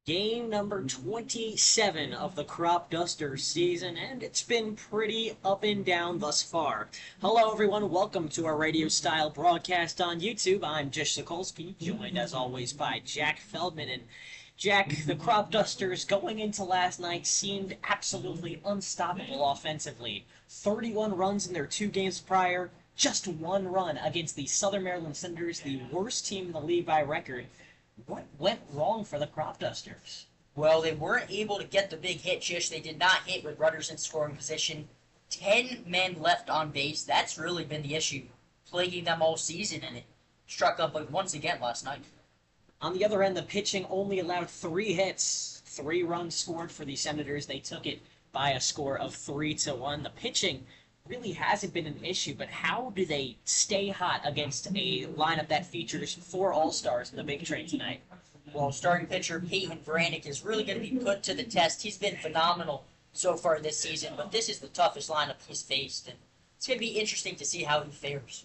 Game number 27 of the Cropdusters season, and it's been pretty up and down thus far. Hello everyone, welcome to our radio-style broadcast on YouTube. I'm Jish Sokolsky, joined as always by Jack Feldman. And Jack, the Cropdusters going into last night seemed absolutely unstoppable offensively. 31 runs in their two games prior, just one run against the Southern Maryland Senators, the worst team in the league by record. What went wrong for the Cropdusters? Well, they weren't able to get the big hit, Jish. They did not hit with runners in scoring position. 10 men left on base. That's really been the issue, plaguing them all season, and it struck up once again last night. On the other end, the pitching only allowed 3 hits. 3 runs scored for the Senators. They took it by a score of 3-1. The pitching really hasn't been an issue, but how do they stay hot against a lineup that features 4 All-Stars in the big trade tonight? Well, starting pitcher Peyton Brannock is really going to be put to the test. He's been phenomenal so far this season, but this is the toughest lineup he's faced, and it's going to be interesting to see how he fares.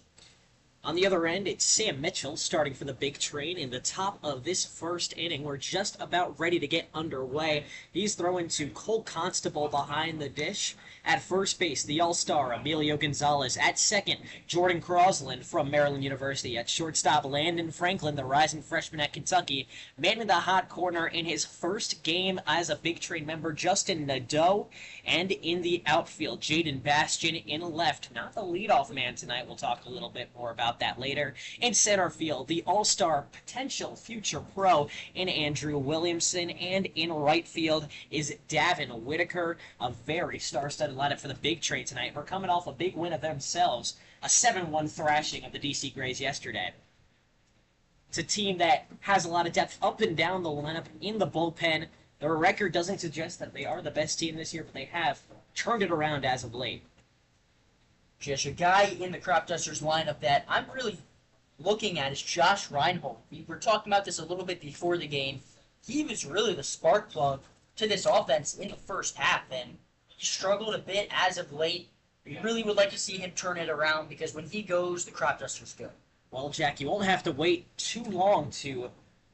On the other end, it's Sam Mitchell starting for the big train in the top of this first inning. We're just about ready to get underway. He's throwing to Cole Constable behind the dish. At first base, the All-Star Emilio Gonzalez. At second, Jordan Crosland from Maryland University. At shortstop, Landon Franklin, the rising freshman at Kentucky. Man in the hot corner in his first game as a big train member, Justin Nadeau. And in the outfield, Jaden Bastian in left. Not the leadoff man tonight. We'll talk a little bit more about that later. In center field, the All-Star potential future pro in Andrew Williamson. And in right field is Davin Whitaker, a very star-studded lineup for the big trade tonight. We're coming off a big win of themselves, a 7-1 thrashing of the DC Grays yesterday. It's a team that has a lot of depth up and down the lineup in the bullpen. Their record doesn't suggest that they are the best team this year, but they have turned it around as of late. Just a guy in the Cropdusters lineup that I'm really looking at is Josh Reinhold. We were talking about this a little bit before the game. He was really the spark plug to this offense in the first half, and he struggled a bit as of late. We really would like to see him turn it around, because when he goes, the Cropdusters go. Well, Jack, you won't have to wait too long to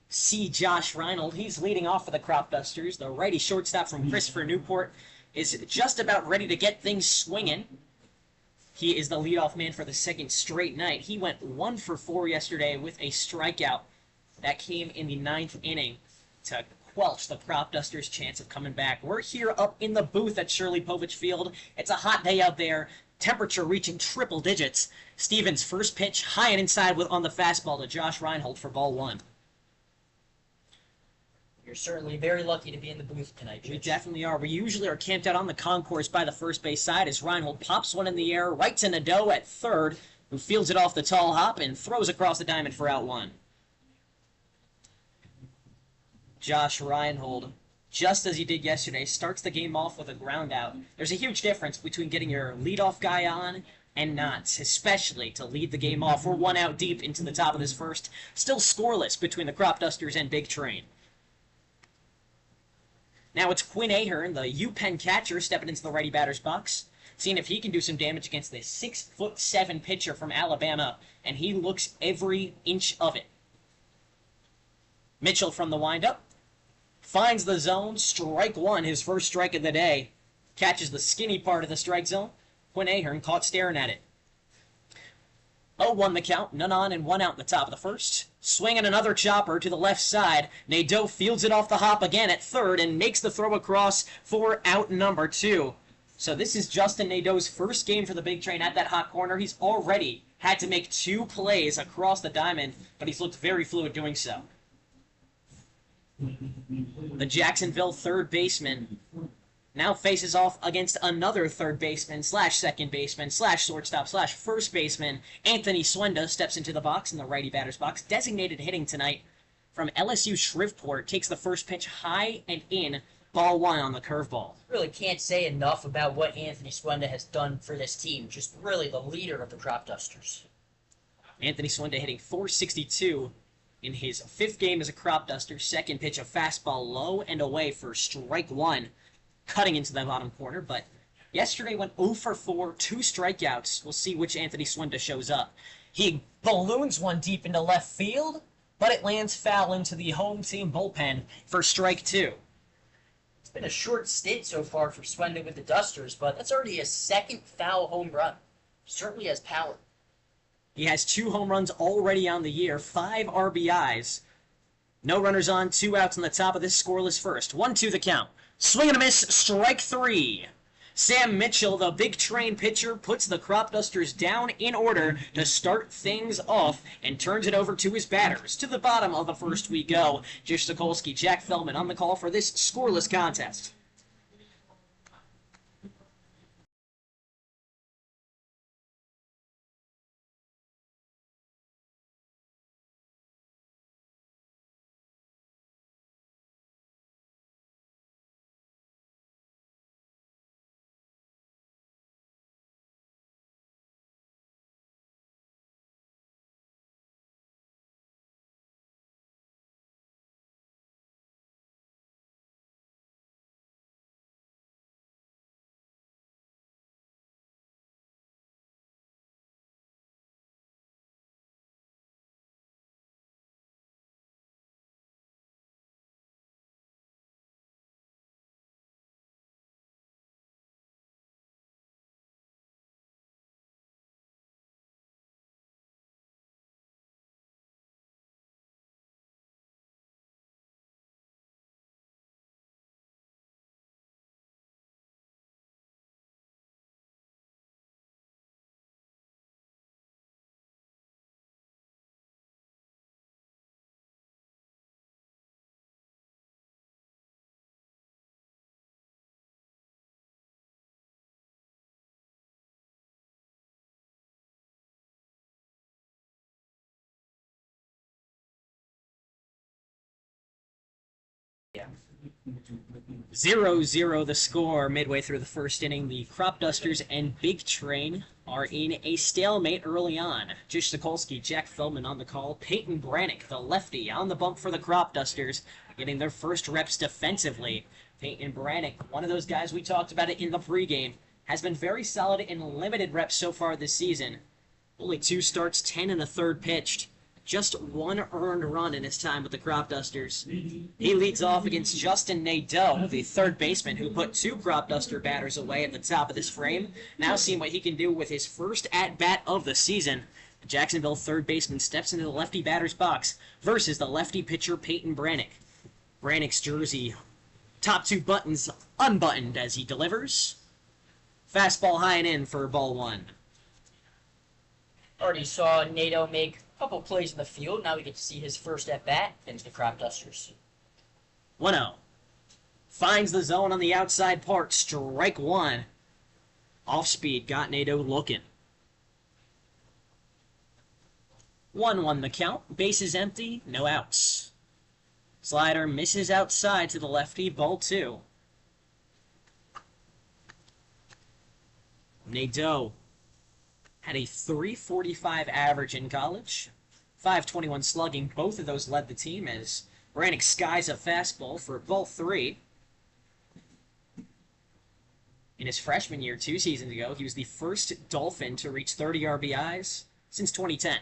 see Josh Reinhold. He's leading off for the Cropdusters. The righty shortstop from Christopher Newport is just about ready to get things swinging. He is the leadoff man for the second straight night. He went 1 for 4 yesterday with a strikeout that came in the 9th inning to quelch the Cropdusters' chance of coming back. We're here up in the booth at Shirley Povich Field. It's a hot day out there. Temperature reaching triple digits. Stevens' first pitch high and inside on the fastball to Josh Reinhold for ball 1. You're certainly very lucky to be in the booth tonight, Jish. We definitely are. We usually are camped out on the concourse by the first base side as Reinhold pops one in the air right to Nadeau at third, who fields it off the tall hop and throws across the diamond for out 1. Josh Reinhold, just as he did yesterday, starts the game off with a ground out. There's a huge difference between getting your leadoff guy on and not, especially to lead the game off. We're 1 out deep into the top of this first, still scoreless between the Cropdusters and Big Train. Now it's Quinn Ahern, the UPenn catcher, stepping into the righty batter's box, seeing if he can do some damage against this 6'7" pitcher from Alabama, and he looks every inch of it. Mitchell from the windup finds the zone, strike 1, his first strike of the day. Catches the skinny part of the strike zone. Quinn Ahern caught staring at it. 0-1 the count, none on and 1 out in the top of the first. Swinging another chopper to the left side. Nadeau fields it off the hop again at third and makes the throw across for out number 2. So this is Justin Nadeau's first game for the big train at that hot corner. He's already had to make 2 plays across the diamond, but he's looked very fluid doing so. The Jacksonville third baseman now faces off against another third baseman slash second baseman slash shortstop slash first baseman. Anthony Swenda steps into the box in the righty batter's box. Designated hitting tonight from LSU Shreveport. Takes the first pitch high and in. Ball 1 on the curveball. Really can't say enough about what Anthony Swenda has done for this team. Just really the leader of the Cropdusters. Anthony Swenda hitting .462 in his 5th game as a Cropduster. Second pitch, a fastball low and away for strike 1. Cutting into the bottom corner, but yesterday went 0 for 4, 2 strikeouts. We'll see which Anthony Swenda shows up. He balloons one deep into left field. but it lands foul into the home team bullpen for strike 2. It's been a short stint so far for Swendon with the Dusters, but that's already his second foul home run. Certainly has power. He has 2 home runs already on the year, 5 RBIs. No runners on, 2 outs on the top of this scoreless first. 1-2 the count. Swing and a miss, strike 3. Sam Mitchell, the big train pitcher, puts the Cropdusters down in order to start things off and turns it over to his batters. To the bottom of the first we go. Jish, Sokolsky, Jack Feldman on the call for this scoreless contest. Yeah. 0-0 the score midway through the first inning. The Cropdusters and Big Train are in a stalemate early on. Jish, Sokolsky, Jack Feldman on the call. Peyton, Brannock, the lefty, on the bump for the Cropdusters, getting their first reps defensively. Peyton Brannock, one of those guys we talked about it in the pregame, has been very solid in limited reps so far this season. Only 2 starts, 10 and a third pitched. Just 1 earned run in his time with the Cropdusters. He leads off against Justin Nadeau, the third baseman who put 2 Cropduster batters away at the top of this frame. Now seeing what he can do with his first at-bat of the season. The Jacksonville third baseman steps into the lefty batter's box versus the lefty pitcher Peyton Brannock. Brannock's jersey, top 2 buttons unbuttoned as he delivers. Fastball high and in for ball 1. Already saw Nadeau make a couple plays in the field. Now we get to see his first at-bat against the Cropdusters. 1-0. Finds the zone on the outside part. Strike 1. Off speed. Got Nadeau looking. 1-1 the count. Bases empty. No outs. Slider misses outside to the lefty. Ball 2. Nadeau had a .345 average in college, .521 slugging. Both of those led the team as Brannock skies a fastball for ball 3. In his freshman year 2 seasons ago, he was the first Dolphin to reach 30 RBIs since 2010.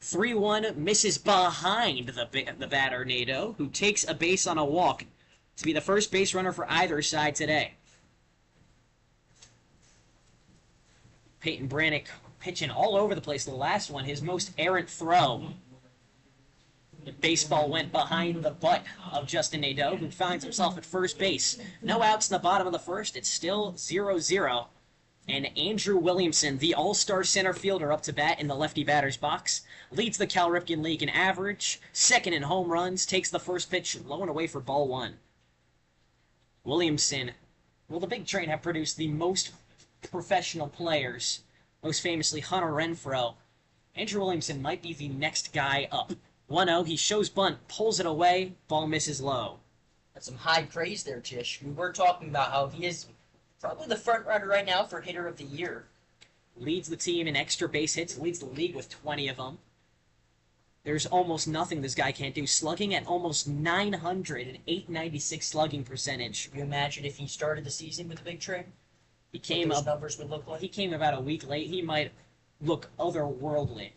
3-1 misses behind the batter Nadeau, who takes a base on a walk to be the first base runner for either side today. Peyton Brannock pitching all over the place. The last one, his most errant throw. The baseball went behind the butt of Justin Nadeau, who finds himself at first base. No outs in the bottom of the first. It's still 0-0. And Andrew Williamson, the all-star center fielder up to bat in the lefty batter's box, leads the Cal Ripken League in average, second in home runs, takes the first pitch low and away for ball 1. Williamson, well, the Big Train have produced the most professional players, most famously Hunter Renfroe. Andrew Williamson might be the next guy up. 1-0, he shows bunt, pulls it away, ball misses low. That's some high praise there, Jish. We were talking about how he is probably the front runner right now for hitter of the year. Leads the team in extra base hits, leads the league with 20 of them. There's almost nothing this guy can't do. Slugging at almost 900 and .896 slugging percentage. Can you imagine if he started the season with the Big Train? He came what those up. numbers would look like. He came about a week late. He might look otherworldly.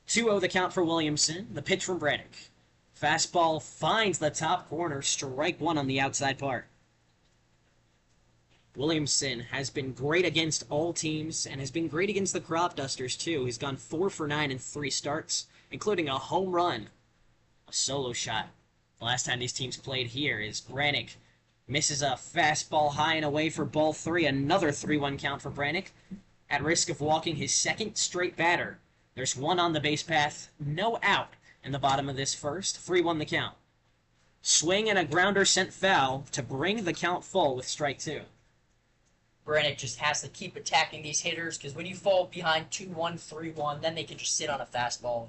2-0 the count for Williamson. The pitch from Brannock. Fastball finds the top corner. Strike one on the outside part. Williamson has been great against all teams and has been great against the Cropdusters too. He's gone 4 for 9 in 3 starts, including a home run, a solo shot. The last time these teams played here is Brannock misses a fastball high and away for ball 3. Another 3-1 count for Brannock, at risk of walking his second straight batter. There's one on the base path, no out in the bottom of this first. 3-1 the count. Swing and a grounder sent foul to bring the count full with strike 2. Brannock just has to keep attacking these hitters, because when you fall behind 2-1, 3-1, then they can just sit on a fastball.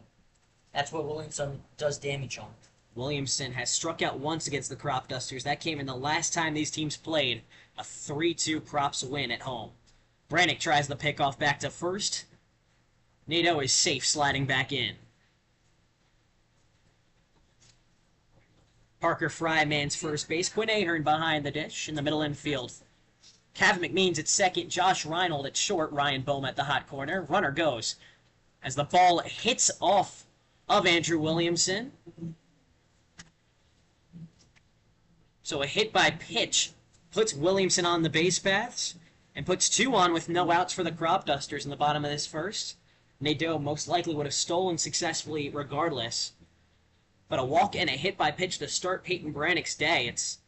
That's what Williamson does damage on. Williamson has struck out once against the Cropdusters. That came in the last time these teams played. A 3-2 Crops win at home. Brannock tries the pickoff back to first. Nadeau is safe, sliding back in. Parker Fry mans first base. Quinn Ahern behind the dish in the middle infield. Cav McMeans at second. Josh Reinhold at short. Ryan Bohm at the hot corner. Runner goes as the ball hits off of Andrew Williamson. So a hit by pitch puts Williamson on the base paths and puts 2 on with no outs for the Cropdusters in the bottom of this first. Nadeau most likely would have stolen successfully regardless. But a walk and a hit by pitch to start Peyton Brannock's day. It's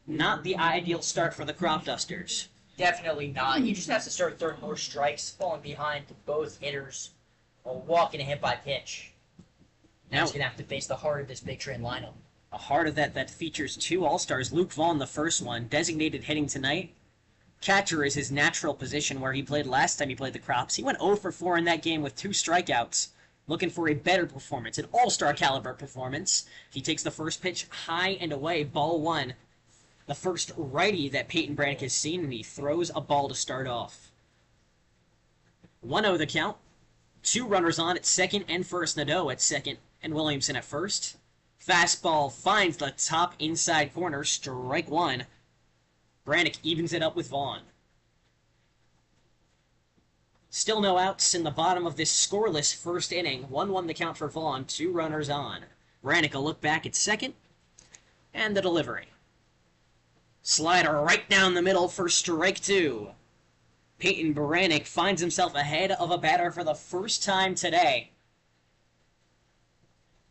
not the ideal start for the Cropdusters. Definitely not. He just has to start throwing more strikes, falling behind both hitters, a walk and a hit by pitch. Now he's going to have to face the heart of this big train lineup. A heart of that features 2 All-Stars. Luke Vaughn, the first one, designated hitting tonight. Catcher is his natural position where he played last time he played the Crops. He went 0 for 4 in that game with 2 strikeouts, looking for a better performance, an All-Star caliber performance. He takes the first pitch high and away, ball 1. The first righty that Peyton Brannock has seen, and he throws a ball to start off. 1-0 the count. 2 runners on at second and first. Nadeau at second and Williamson at first. Fastball finds the top inside corner. Strike 1. Brannock evens it up with Vaughn. Still no outs in the bottom of this scoreless first inning. 1-1 the count for Vaughn. 2 runners on. Brannock a look back at second. And the delivery. Slider right down the middle for strike 2. Peyton Brannock finds himself ahead of a batter for the first time today.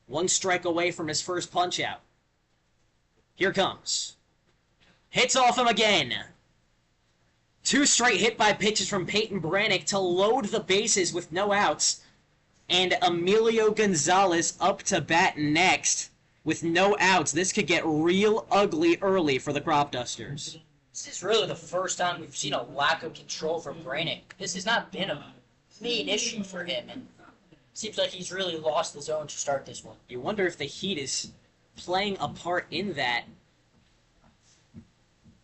1 strike away from his first punch-out. Here comes. Hits off him again. 2 straight hit by pitches from Peyton Brannock to load the bases with no outs. And Emilio Gonzalez up to bat next with no outs. This could get real ugly early for the Cropdusters. This is really the first time we've seen a lack of control from Brannock. This has not been a main issue for him, and it seems like he's really lost the zone to start this one. You wonder if the heat is playing a part in that,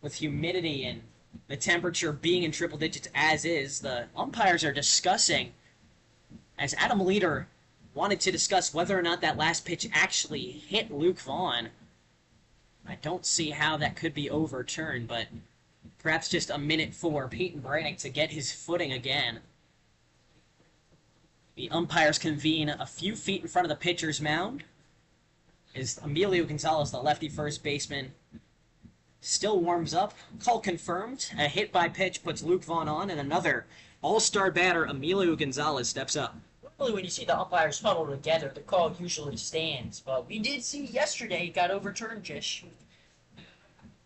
with humidity and the temperature being in triple digits as is. The umpires are discussing, as Adam Leader wanted to discuss whether or not that last pitch actually hit Luke Vaughn. I don't see how that could be overturned, but perhaps just a minute for Peyton Brannock to get his footing again. The umpires convene a few feet in front of the pitcher's mound. Is Emilio Gonzalez, the lefty first baseman, still warms up. Call confirmed. A hit by pitch puts Luke Vaughn on, and another all-star batter, Emilio Gonzalez, steps up. Normally when you see the umpires huddle together, the call usually stands, but we did see yesterday it got overturned, Jish.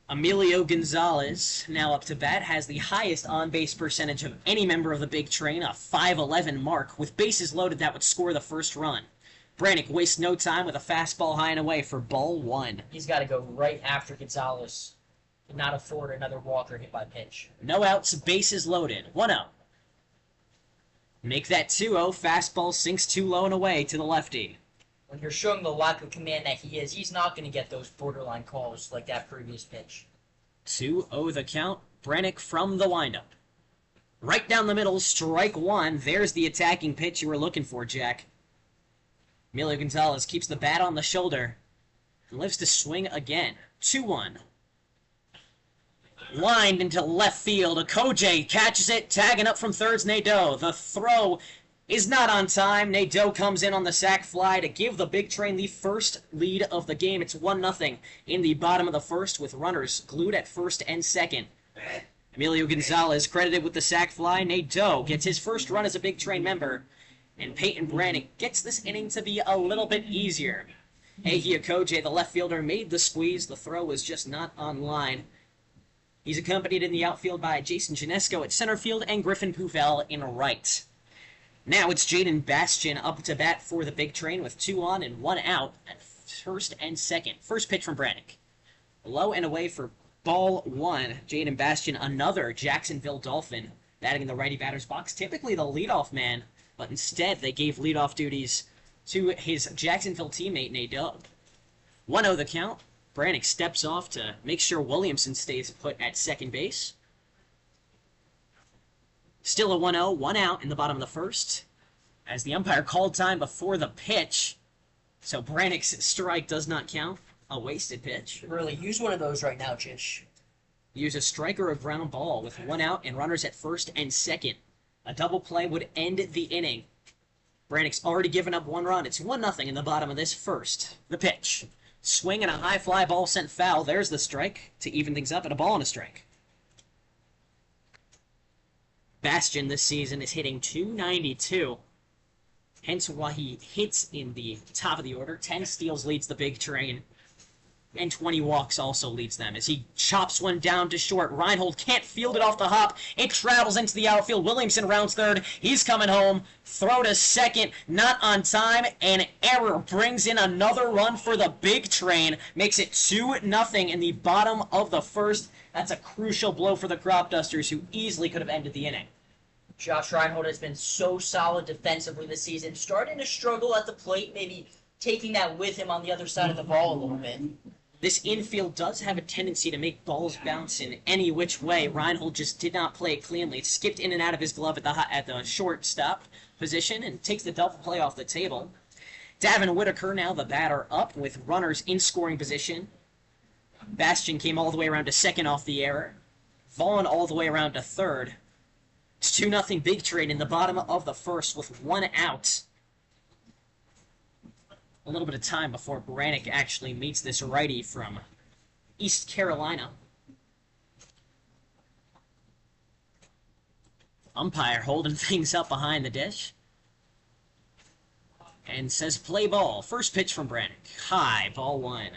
Emilio Gonzalez, now up to bat, has the highest on-base percentage of any member of the big train, a .511 mark. With bases loaded, that would score the first run. Brannock wastes no time with a fastball high and away for ball 1. He's got to go right after Gonzalez. Cannot afford another walk or hit by pitch. No outs, bases loaded. 1-0. Make that 2-0. Fastball sinks too low and away to the lefty. When you're showing the lack of command that he is, he's not going to get those borderline calls like that previous pitch. 2-0 the count. Brannock from the windup. Right down the middle, strike 1. There's the attacking pitch you were looking for, Jack. Emilio Gonzalez keeps the bat on the shoulder and lives to swing again. 2-1. Lined into left field. Okoje catches it, tagging up from third's Nadeau. The throw is not on time. Nadeau comes in on the sac fly to give the big train the first lead of the game. It's 1-0 in the bottom of the first with runners glued at first and second. Emilio Gonzalez credited with the sac fly. Nadeau gets his first run as a big train member. And Peyton Brannock gets this inning to be a little bit easier. Eiji Okoje, the left fielder, made the squeeze. The throw was just not on line. He's accompanied in the outfield by Jason Janesco at center field and Griffin Pouvel in right. Now it's Jaden Bastian up to bat for the big train with 2 on and 1 out at first and second. First pitch from Brannock. Low and away for ball 1. Jaden Bastian, another Jacksonville Dolphin, batting in the righty batter's box. Typically the leadoff man, but instead they gave leadoff duties to his Jacksonville teammate Nadeau. 1-0 the count. Brannock steps off to make sure Williamson stays put at second base. Still a 1-0, 1 out in the bottom of the first, as the umpire called time before the pitch, so Brannock's strike does not count. A wasted pitch. Really, use one of those right now, Jish. Use a strike or a ground ball with 1 out and runners at first and second. A double play would end the inning. Brannock's already given up 1 run. It's 1-0 in the bottom of this first. The pitch. Swing and a high fly ball sent foul. There's the strike to even things up, and a ball and a strike. Bastian this season is hitting .292. Hence why he hits in the top of the order. 10 steals leads the big train. And 20 walks also leads them as he chops one down to short. Reinhold can't field it off the hop. It travels into the outfield. Williamson rounds third. He's coming home. Throw to second. Not on time. And error brings in another run for the big train. Makes it 2-0 in the bottom of the first. That's a crucial blow for the Cropdusters, who easily could have ended the inning. Josh Reinhold has been so solid defensively this season. Starting to struggle at the plate, maybe taking that with him on the other side of the ball a little bit. This infield does have a tendency to make balls bounce in any which way. Reinhold just did not play it cleanly. It skipped in and out of his glove at the shortstop position and takes the double play off the table. Davin Whitaker now the batter up with runners in scoring position. Bastian came all the way around to second off the error. Vaughn all the way around to third. It's 2-0 big train in the bottom of the first with 1 out. A little bit of time before Brannock actually meets this righty from East Carolina. Umpire holding things up behind the dish. And says play ball. First pitch from Brannock. High, ball 1.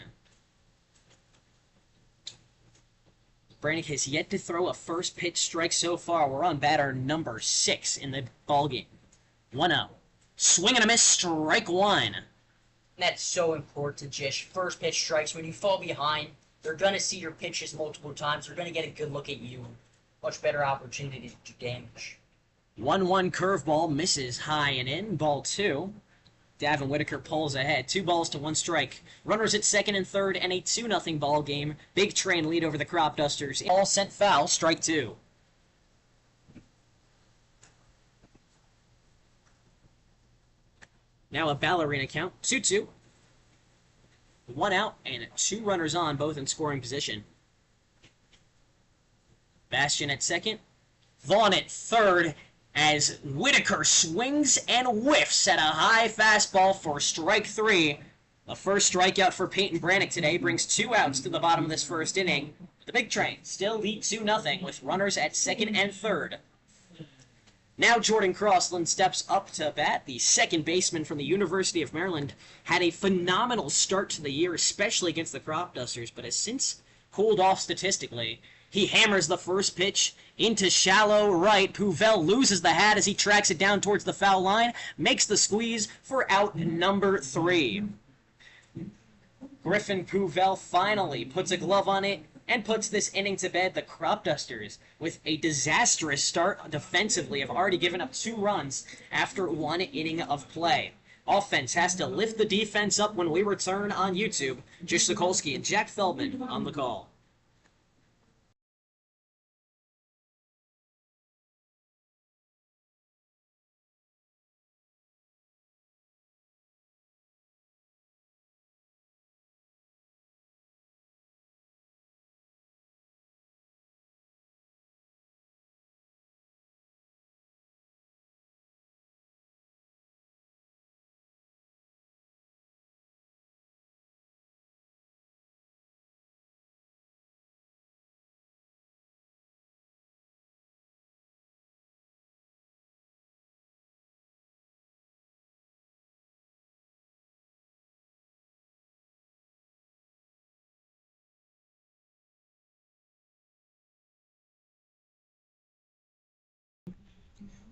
Brannock has yet to throw a first pitch strike so far. We're on batter number 6 in the ballgame. 1-0. Swing and a miss, strike 1. That's so important, Jish. First pitch strikes. When you fall behind, they're going to see your pitches multiple times. They're going to get a good look at you. Much better opportunity to do damage. 1-1 curveball misses high and in. Ball 2. Davin Whitaker pulls ahead. 2 balls to 1 strike. Runners at second and third and a 2-0 ball game. Big train lead over the Cropdusters. All sent foul. Strike 2. Now a ballerina count. 2-2. 1 out and 2 runners on, both in scoring position. Bastian at second. Vaughn at third as Whitaker swings and whiffs at a high fastball for strike 3. The first strikeout for Peyton Brannock today brings 2 outs to the bottom of this first inning. The big train still lead 2-0 with runners at second and third. Now Jordan Crossland steps up to bat. The second baseman from the University of Maryland had a phenomenal start to the year, especially against the Cropdusters, but has since cooled off statistically. He hammers the first pitch into shallow right. Pouvel loses the hat as he tracks it down towards the foul line, makes the squeeze for out number 3. Griffin Pouvel finally puts a glove on it and puts this inning to bed. The Cropdusters, with a disastrous start defensively, have already given up 2 runs after 1 inning of play. Offense has to lift the defense up when we return on YouTube. Jish Sokolsky and Jack Feldman on the call.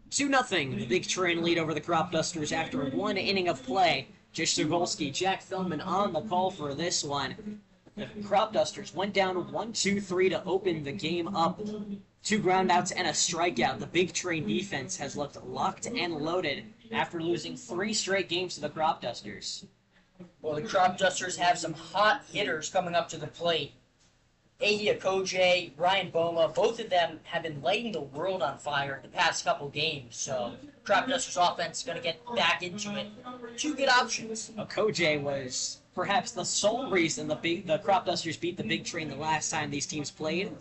2-0, the Big Train lead over the Cropdusters after 1 inning of play. Jish, Sokolsky, Jack Feldman on the call for this one. The Cropdusters went down 1-2-3 to open the game up. 2 groundouts and a strikeout. The Big Train defense has looked locked and loaded after losing 3 straight games to the Cropdusters. Well, the Cropdusters have some hot hitters coming up to the plate. Ahia Kojay, Ryan Boma, both of them have been lighting the world on fire the past couple games. So, Cropdusters offense is going to get back into it. 2 good options. Kojay was perhaps the sole reason the Cropdusters beat the Big Train the last time these teams played.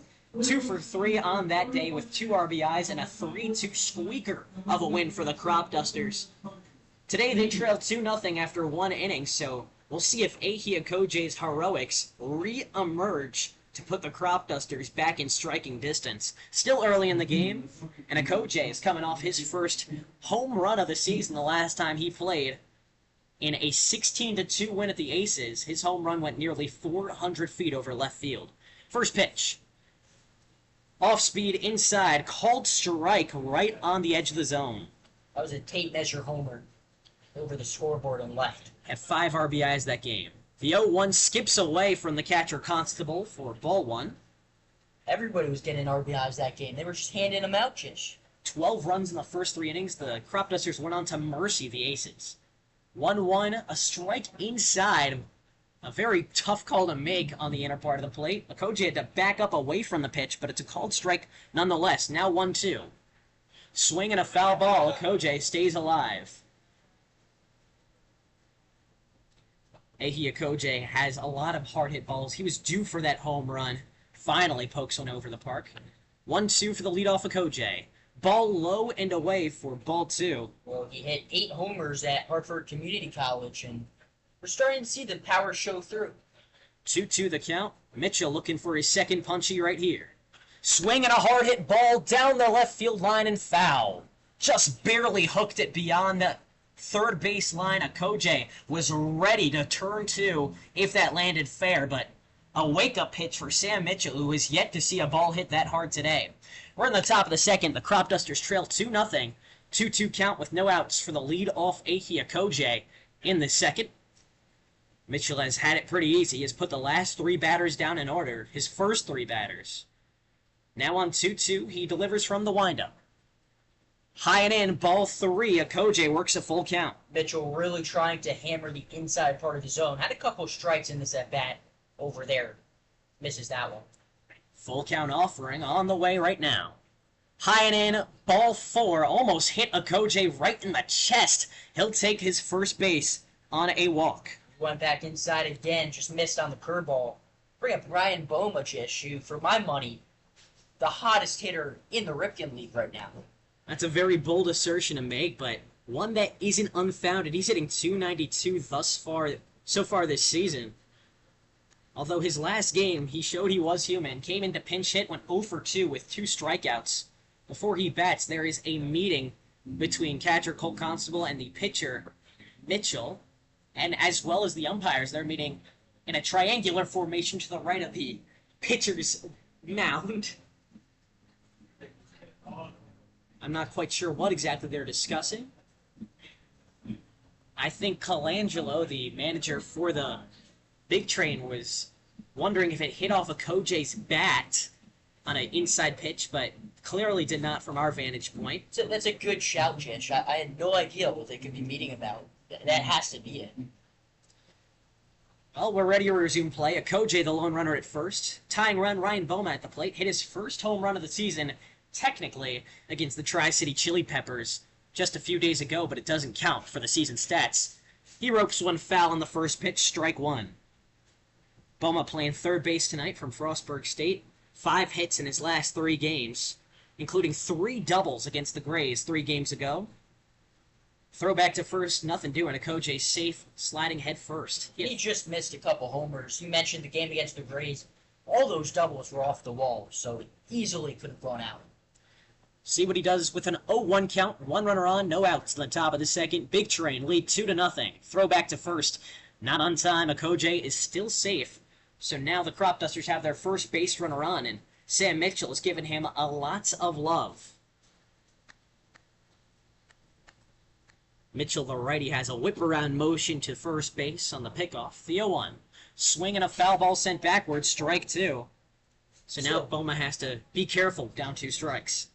2 for 3 on that day with 2 RBIs and a 3-2 squeaker of a win for the Cropdusters. Today they trailed 2-0 after 1 inning, so we'll see if Ahia Kojay's heroics re-emerge to put the Cropdusters back in striking distance. Still early in the game, and Kojay is coming off his first home run of the season the last time he played. In a 16-2 win at the Aces, his home run went nearly 400 feet over left field. First pitch. Off speed inside, called strike right on the edge of the zone. That was a tape measure homer over the scoreboard on left. Had 5 RBIs that game. The 0-1 skips away from the catcher Constable for ball 1. Everybody was getting RBIs that game. They were just handing them out, Jish. 12 runs in the first 3 innings. The Cropdusters went on to mercy the Aces. 1-1, a strike inside. A very tough call to make on the inner part of the plate. Kojay had to back up away from the pitch, but it's a called strike nonetheless. Now 1-2. Swing and a foul ball. Kojay stays alive. Ahia Kojay has a lot of hard-hit balls. He was due for that home run. Finally pokes one over the park. 1-2 for the leadoff of Kojay. Ball low and away for ball 2. Well, he hit 8 homers at Hartford Community College, and we're starting to see the power show through. 2-2 the count. Mitchell looking for his second punchy right here. Swing and a hard-hit ball down the left field line and foul. Just barely hooked it beyond the third base line. Kojay was ready to turn 2 if that landed fair, but a wake-up pitch for Sam Mitchell, who has yet to see a ball hit that hard today. We're in the top of the second. The Cropdusters trail 2-0. 2-2 count with no outs for the lead-off Ahia Kojay in the second. Mitchell has had it pretty easy. He has put the last 3 batters down in order, his first 3 batters. Now on 2-2, he delivers from the windup. High and in, ball 3. Kojay works a full count. Mitchell really trying to hammer the inside part of the zone. Had a couple strikes in this at-bat over there. Misses that one. Full count offering on the way right now. High and in, ball 4. Almost hit Kojay right in the chest. He'll take his first base on a walk. Went back inside again, just missed on the curveball. Bring up Ryan Boma, Jish, who, for my money, the hottest hitter in the Ripken League right now. That's a very bold assertion to make, but one that isn't unfounded. He's hitting .292 so far this season. Although his last game, he showed he was human. Came into pinch hit, went 0 for 2 with 2 strikeouts. Before he bats, there is a meeting between catcher Colt Constable and the pitcher Mitchell. And as well as the umpires, they're meeting in a triangular formation to the right of the pitcher's mound. I'm not quite sure what exactly they're discussing. I think Colangelo, the manager for the Big Train, was wondering if it hit off of Kojay's bat on an inside pitch, but clearly did not from our vantage point. So that's a good shout, Jish. I had no idea what they could be meeting about. That has to be it. Well, we're ready to resume play. Kojay, the lone runner at first. Tying run, Ryan Boma at the plate. Hit his first home run of the season, technically, against the Tri-City Chili Peppers just a few days ago, but it doesn't count for the season stats. He ropes one foul on the first pitch, strike 1. Boma playing third base tonight from Frostburg State. 5 hits in his last 3 games, including 3 doubles against the Grays 3 games ago. Throw back to first, nothing doing. Kojay safe, sliding head first. He just missed a couple homers. You mentioned the game against the Grays. All those doubles were off the wall, so it easily could have gone out. See what he does with an 0-1 count. 1 runner on, no outs in the top of the second. Big Train lead 2-0. Throw back to first. Not on time. Kojay is still safe. So now the Cropdusters have their first base runner on, and Sam Mitchell has given him a lot of love. Mitchell, the righty, has a whip-around motion to first base on the pickoff. The 0-1. Swing and a foul ball sent backwards, strike 2. So now Boma has to be careful, down 2 strikes.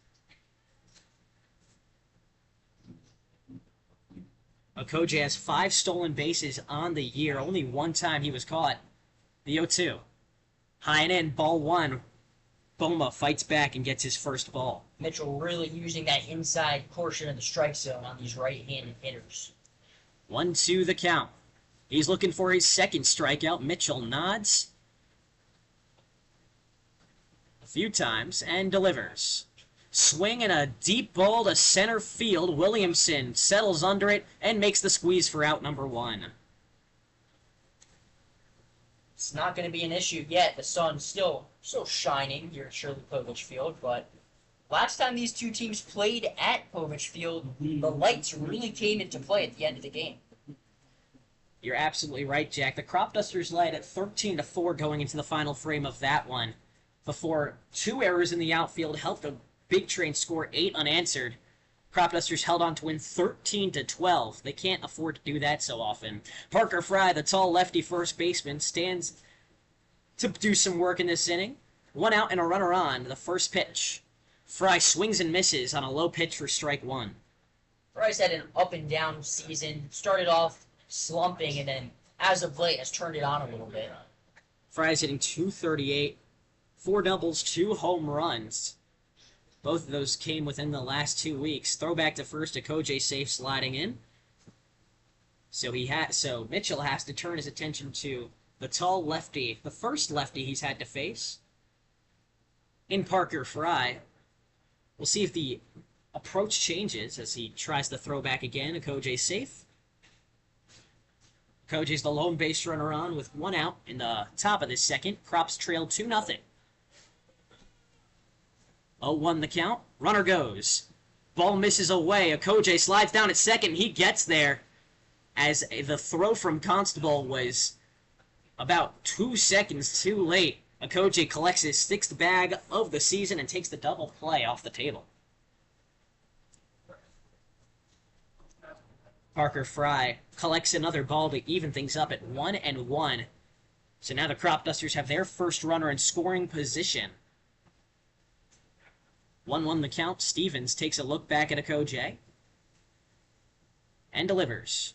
Okoje has 5 stolen bases on the year. Only 1 time he was caught. The 0-2. High and in, ball 1. Boma fights back and gets his first ball. Mitchell really using that inside portion of the strike zone on these right-handed hitters. 1-2 the count. He's looking for his second strikeout. Mitchell nods a few times and delivers. Swing and a deep ball to center field. Williamson settles under it and makes the squeeze for out number 1. It's not going to be an issue yet. The sun's still shining here at Shirley Povich Field, but last time these two teams played at Povich Field, the lights really came into play at the end of the game. You're absolutely right, Jack. The Cropdusters led at 13-4 going into the final frame of that one, before 2 errors in the outfield helped the Big Train score 8 unanswered. Cropdusters held on to win 13-12. They can't afford to do that so often. Parker Fry, the tall lefty first baseman, stands to do some work in this inning. 1 out and a runner on the first pitch. Fry swings and misses on a low pitch for strike 1. Fry's had an up and down season. Started off slumping and then, as of late, has turned it on a little bit. Fry's hitting .238, 4 doubles, 2 home runs. Both of those came within the last 2 weeks. Throwback to first, Okoje safe sliding in. So Mitchell has to turn his attention to the tall lefty, the first lefty he's had to face, in Parker Fry. We'll see if the approach changes as he tries to throw back again. Okoje safe. Okoje's the lone base runner on with 1 out in the top of this second. Crops trail 2-0. 0-1 the count. Runner goes. Ball misses away. Okoje slides down at second. He gets there as the throw from Constable was about 2 seconds too late. Okoje collects his 6th bag of the season and takes the double play off the table. Parker Fry collects another ball to even things up at 1-1. So now the Cropdusters have their first runner in scoring position. 1-1 the count. Stevens takes a look back at Okoje and delivers.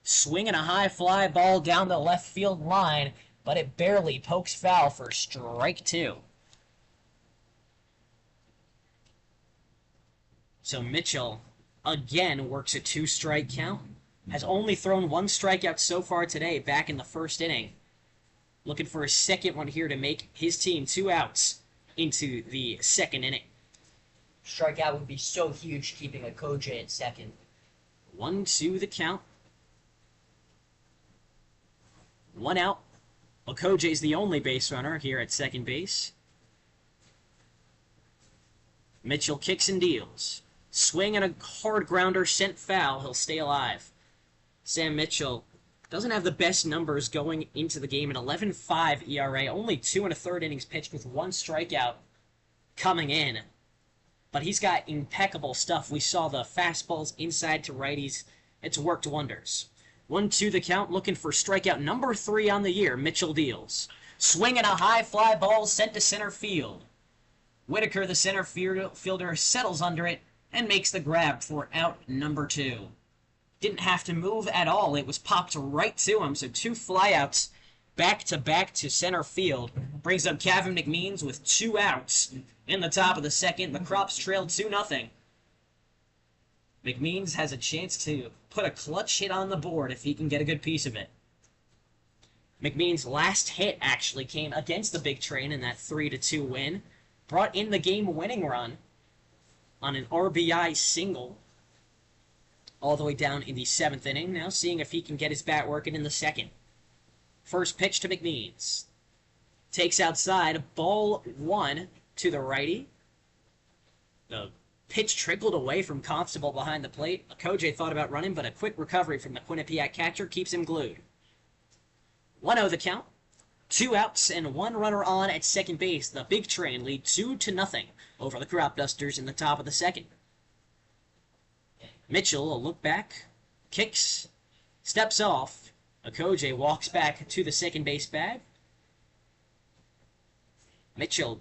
Swing and a high fly ball down the left field line, but it barely pokes foul for strike 2. So Mitchell again works a 2-strike count. Has only thrown 1 strikeout so far today, back in the first inning. Looking for a second one here to make his team 2 outs into the second inning. Strikeout would be so huge, keeping Okoje at second. 1-2 the count. 1 out. Okoje's the only base runner here at second base. Mitchell kicks and deals. Swing and a hard grounder sent foul. He'll stay alive. Sam Mitchell doesn't have the best numbers going into the game. An 11.5 ERA. Only 2 1/3 innings pitched with 1 strikeout coming in. But he's got impeccable stuff. We saw the fastballs inside to righties. It's worked wonders. 1-2 the count, looking for strikeout number 3 on the year. Mitchell deals. Swing and a high fly ball sent to center field. Whitaker, the center fielder, settles under it and makes the grab for out number 2. Didn't have to move at all. It was popped right to him. So 2 flyouts back to center field. Brings up Kevin McMeans with 2 outs. In the top of the second, the Crops trailed 2-0. McMeans has a chance to put a clutch hit on the board if he can get a good piece of it. McMeans' last hit actually came against the Big Train in that 3-2 win. Brought in the game-winning run on an RBI single all the way down in the 7th inning. Now seeing if he can get his bat working in the second. First pitch to McMeans. Takes outside, ball 1 to the righty. The pitch trickled away from Constable behind the plate. Okoje thought about running, but a quick recovery from the Quinnipiac catcher keeps him glued. 1-0 the count. 2 outs and 1 runner on at second base. The Big Train lead 2-0 over the Cropdusters in the top of the second. Mitchell will look back kicks, steps off. Okoje walks back to the second base bag. Mitchell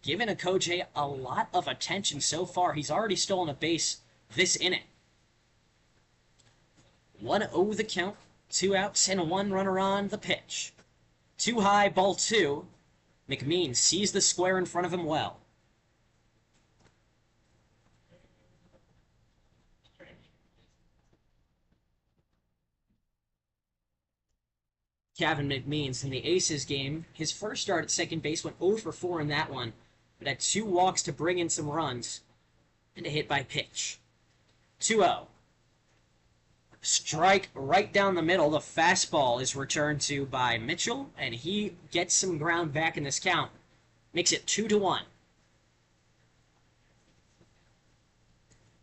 giving Okoje a lot of attention so far. He's already stolen a base this inning. 1-0 the count. 2 outs and 1 runner on the pitch. Too high, ball 2. McMean sees the square in front of him well. Kevin McMeans in the Aces game, his first start at second base went 0 for 4 in that one, but had 2 walks to bring in some runs and a hit by pitch. 2-0. Strike right down the middle. The fastball is returned to by Mitchell, and he gets some ground back in this count. Makes it 2-1.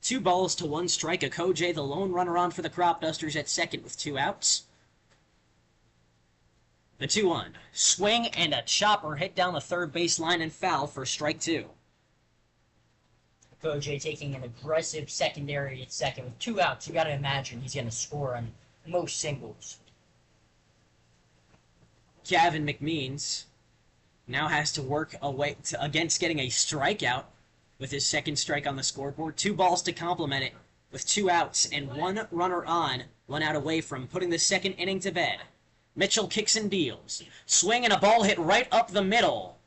2 balls to 1 strike. Okoje, the lone runner on for the Cropdusters at second with 2 outs. The 2-1. Swing and a chopper hit down the third baseline and foul for strike 2. Okoje taking an aggressive secondary at second with 2 outs. You got to imagine he's going to score on most singles. Kevin McMeans now has to work against getting a strikeout with his second strike on the scoreboard. 2 balls to complement it with 2 outs and 1 runner on, 1 out away from putting the second inning to bed. Mitchell kicks and deals. Swing and a ball hit right up the middle.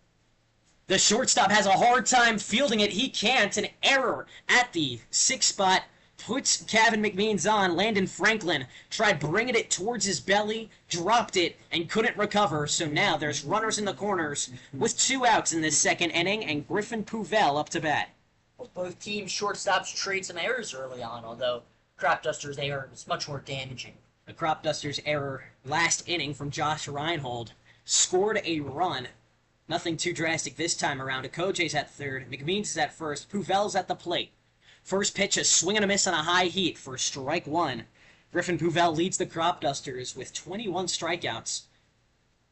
The shortstop has a hard time fielding it. He can't. An error at the 6th spot puts Kevin McMeans on. Landon Franklin tried bringing it towards his belly, dropped it, and couldn't recover. So now there's runners in the corners with 2 outs in this second inning, and Griffin Pouvel up to bat. Well, both teams' shortstops trade some errors early on, although Cropdusters' error was much more damaging. The Cropdusters' error last inning from Josh Reinhold scored a run. Nothing too drastic this time around. Okoje's at third. McMeans is at first. Pouvel's at the plate. First pitch, a swing and a miss on a high heat for strike 1. Griffin Pouvel leads the Cropdusters with 21 strikeouts.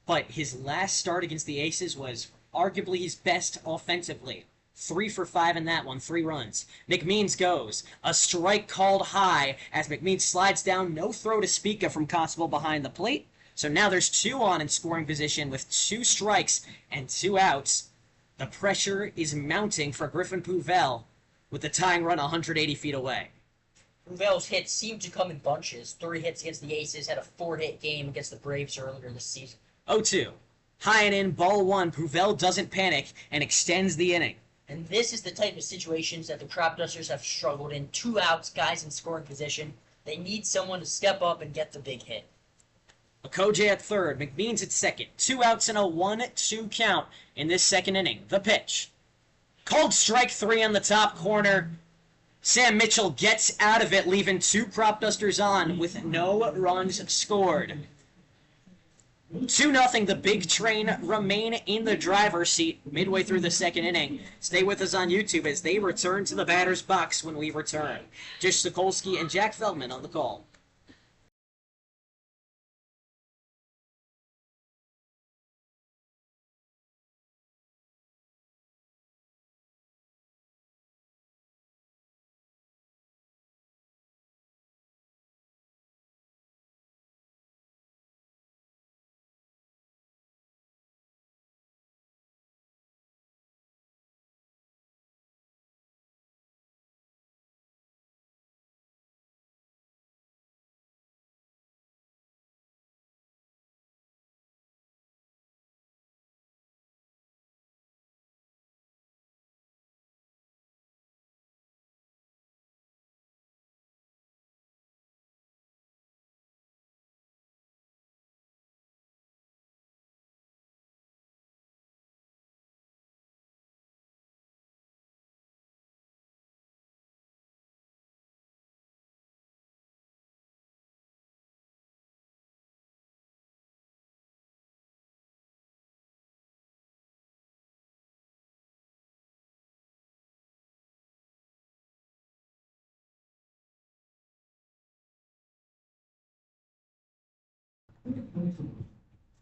But his last start against the Aces was arguably his best offensively. 3 for 5 in that one, 3 runs. McMeans goes. A strike called high as McMeans slides down. No throw to speak of from Constable behind the plate. So now there's 2 on in scoring position with 2 strikes and 2 outs. The pressure is mounting for Griffin Pouvel with the tying run 180 feet away. Pouvel's hits seem to come in bunches. 3 hits against the Aces, had a 4-hit game against the Braves earlier this season. 0-2. High and in, ball 1. Pouvel doesn't panic and extends the inning. And this is the type of situations that the Cropdusters have struggled in. 2 outs, guys in scoring position. They need someone to step up and get the big hit. Okoje at third, McMeans at second. 2 outs and a 1-2 count in this second inning. The pitch. Called strike 3 on the top corner. Sam Mitchell gets out of it, leaving 2 Cropdusters on with no runs scored. 2-0, the big train remain in the driver's seat midway through the second inning. Stay with us on YouTube as they return to the batter's box when we return. Jish, Sokolsky, and Jack Feldman on the call.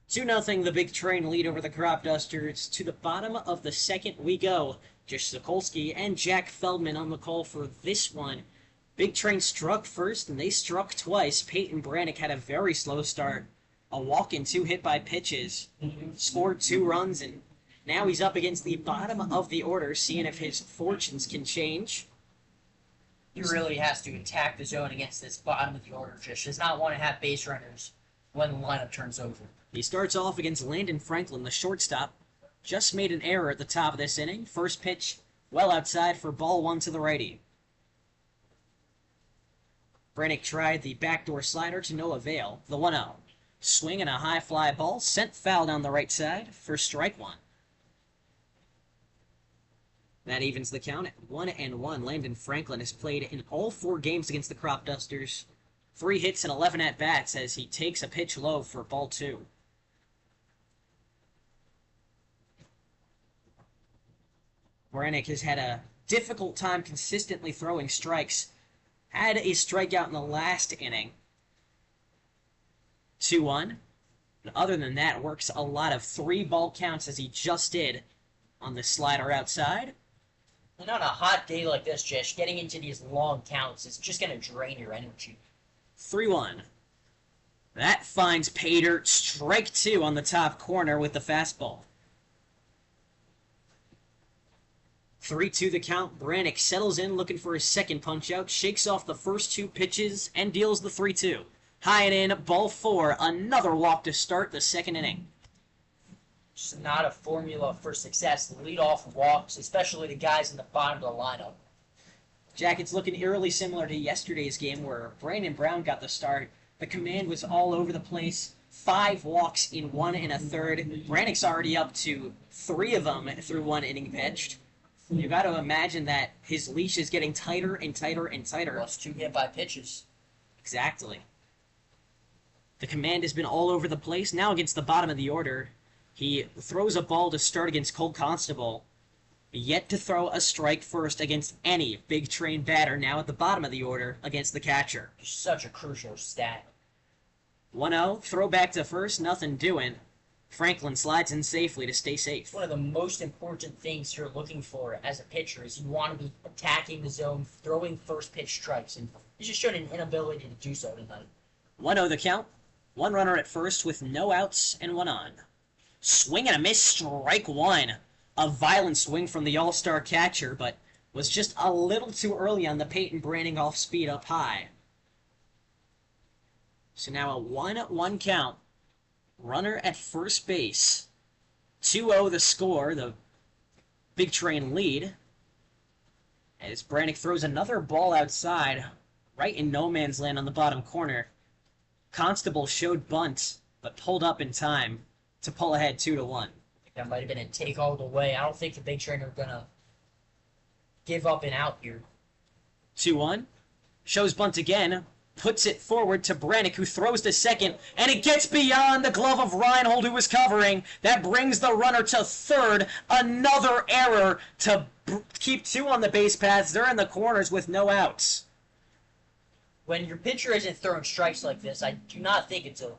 Two nothing, the big train lead over the Cropdusters. To the bottom of the second we go. Jish Sokolsky and Jack Feldman on the call for this one. Big Train struck first, and they struck twice. Peyton Brannock had a very slow start. A walk and 2 hit by pitches. Scored 2 runs, and now he's up against the bottom of the order, seeing if his fortunes can change. He really has to attack the zone against this bottom of the order. Just does not want to have base runners when the lineup turns over. He starts off against Landon Franklin, the shortstop. Just made an error at the top of this inning. First pitch, well outside for ball 1 to the righty. Brannock tried the backdoor slider to no avail. The 1-0. Swing and a high fly ball, sent foul down the right side for strike 1. That evens the count at 1-1. Landon Franklin has played in all 4 games against the Cropdusters. 3 hits and 11 at-bats as he takes a pitch low for ball 2. Brannock has had a difficult time consistently throwing strikes. Had a strikeout in the last inning. 2-1. But other than that, works a lot of 3-ball counts as he just did on the slider outside. And on a hot day like this, Jish, getting into these long counts is just going to drain your energy. 3-1. That finds Paydirt. Strike 2 on the top corner with the fastball. 3-2 the count. Brannock settles in looking for his second punch-out, shakes off the first 2 pitches, and deals the 3-2. High and in, ball 4, another walk to start the second inning. Just not a formula for success. The leadoff walks, especially the guys in the bottom of the lineup. Jack, it's looking eerily similar to yesterday's game where Brandon Brown got the start. The command was all over the place. 5 walks in 1 1/3. Brannock's already up to 3 of them through 1 inning pitched. You got to imagine that his leash is getting tighter and tighter and tighter. Plus 2 hit by pitches. Exactly. The command has been all over the place. Now against the bottom of the order, he throws a ball to start against Cole Constable. Yet to throw a strike first against any Big Train batter now at the bottom of the order against the catcher. Such a crucial stat. 1-0, throw back to first, nothing doing. Franklin slides in safely to stay safe. One of the most important things you're looking for as a pitcher is you want to be attacking the zone, throwing first pitch strikes, and he's just shown an inability to do so tonight. 1-0 the count. 1 runner at first with no outs and 1 on. Swing and a miss, strike 1. A violent swing from the all-star catcher, but was just a little too early on the Peyton Brannock off-speed up high. So now a 1-1 count. Runner at first base. 2-0 the score, the Big Train lead. As Brannock throws another ball outside, right in no man's land on the bottom corner. Constable showed bunt, but pulled up in time to pull ahead 2-1. That might have been a take all the way. I don't think the Big Train are going to give up and out here. 2-1. Shows bunt again. Puts it forward to Brannock, who throws to second, and it gets beyond the glove of Reinhold, who was covering. That brings the runner to third. Another error to keep 2 on the base paths. They're in the corners with no outs. When your pitcher isn't throwing strikes like this, I do not think it's a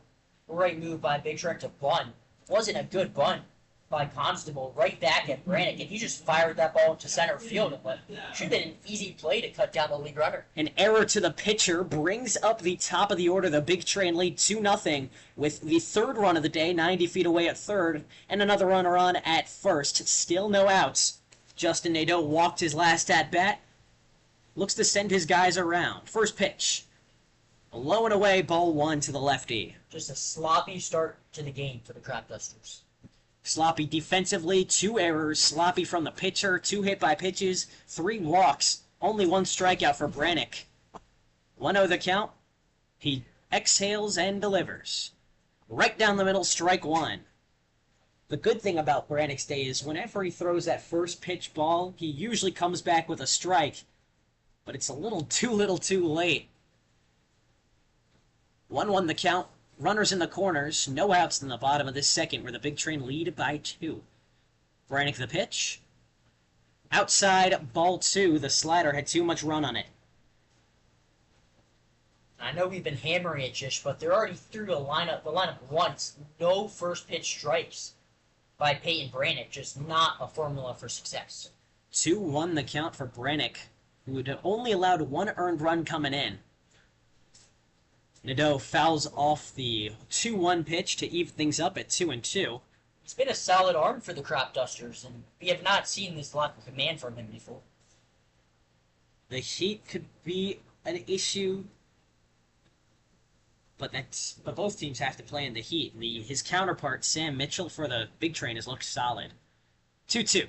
great move by Big Train to bunt. It wasn't a good bunt by Constable right back at Brannock, and he just fired that ball into center field. It should have been an easy play to cut down the lead runner. An error to the pitcher brings up the top of the order. The Big Train lead 2-0 with the 3rd run of the day, 90 feet away at third, and another runner on at first. Still no outs. Justin Nadeau walked his last at-bat. Looks to send his guys around. First pitch. Low and away, ball 1 to the lefty. Just a sloppy start to the game for the Cropdusters. Sloppy defensively, 2 errors. Sloppy from the pitcher, 2 hit by pitches, 3 walks. Only 1 strikeout for Brannock. 1-0 the count. He exhales and delivers. Right down the middle, strike 1. The good thing about Brannock's day is whenever he throws that first pitch ball, he usually comes back with a strike. But it's a little too late. 1-1 the count. Runners in the corners. No outs in the bottom of this second where the Big Train lead by 2. Brannock the pitch. Outside, ball 2. The slider had too much run on it. I know we've been hammering it, Jish, but they're already through the lineup once. No first pitch strikes by Peyton Brannock. Just not a formula for success. 2-1 the count for Brannock. who had only allowed one earned run coming in. Nadeau fouls off the 2-1 pitch to even things up at 2-2. He's been a solid arm for the Cropdusters, and we have not seen this lack of command from him before. The heat could be an issue, but both teams have to play in the heat. His counterpart, Sam Mitchell, for the big train has looked solid. 2-2.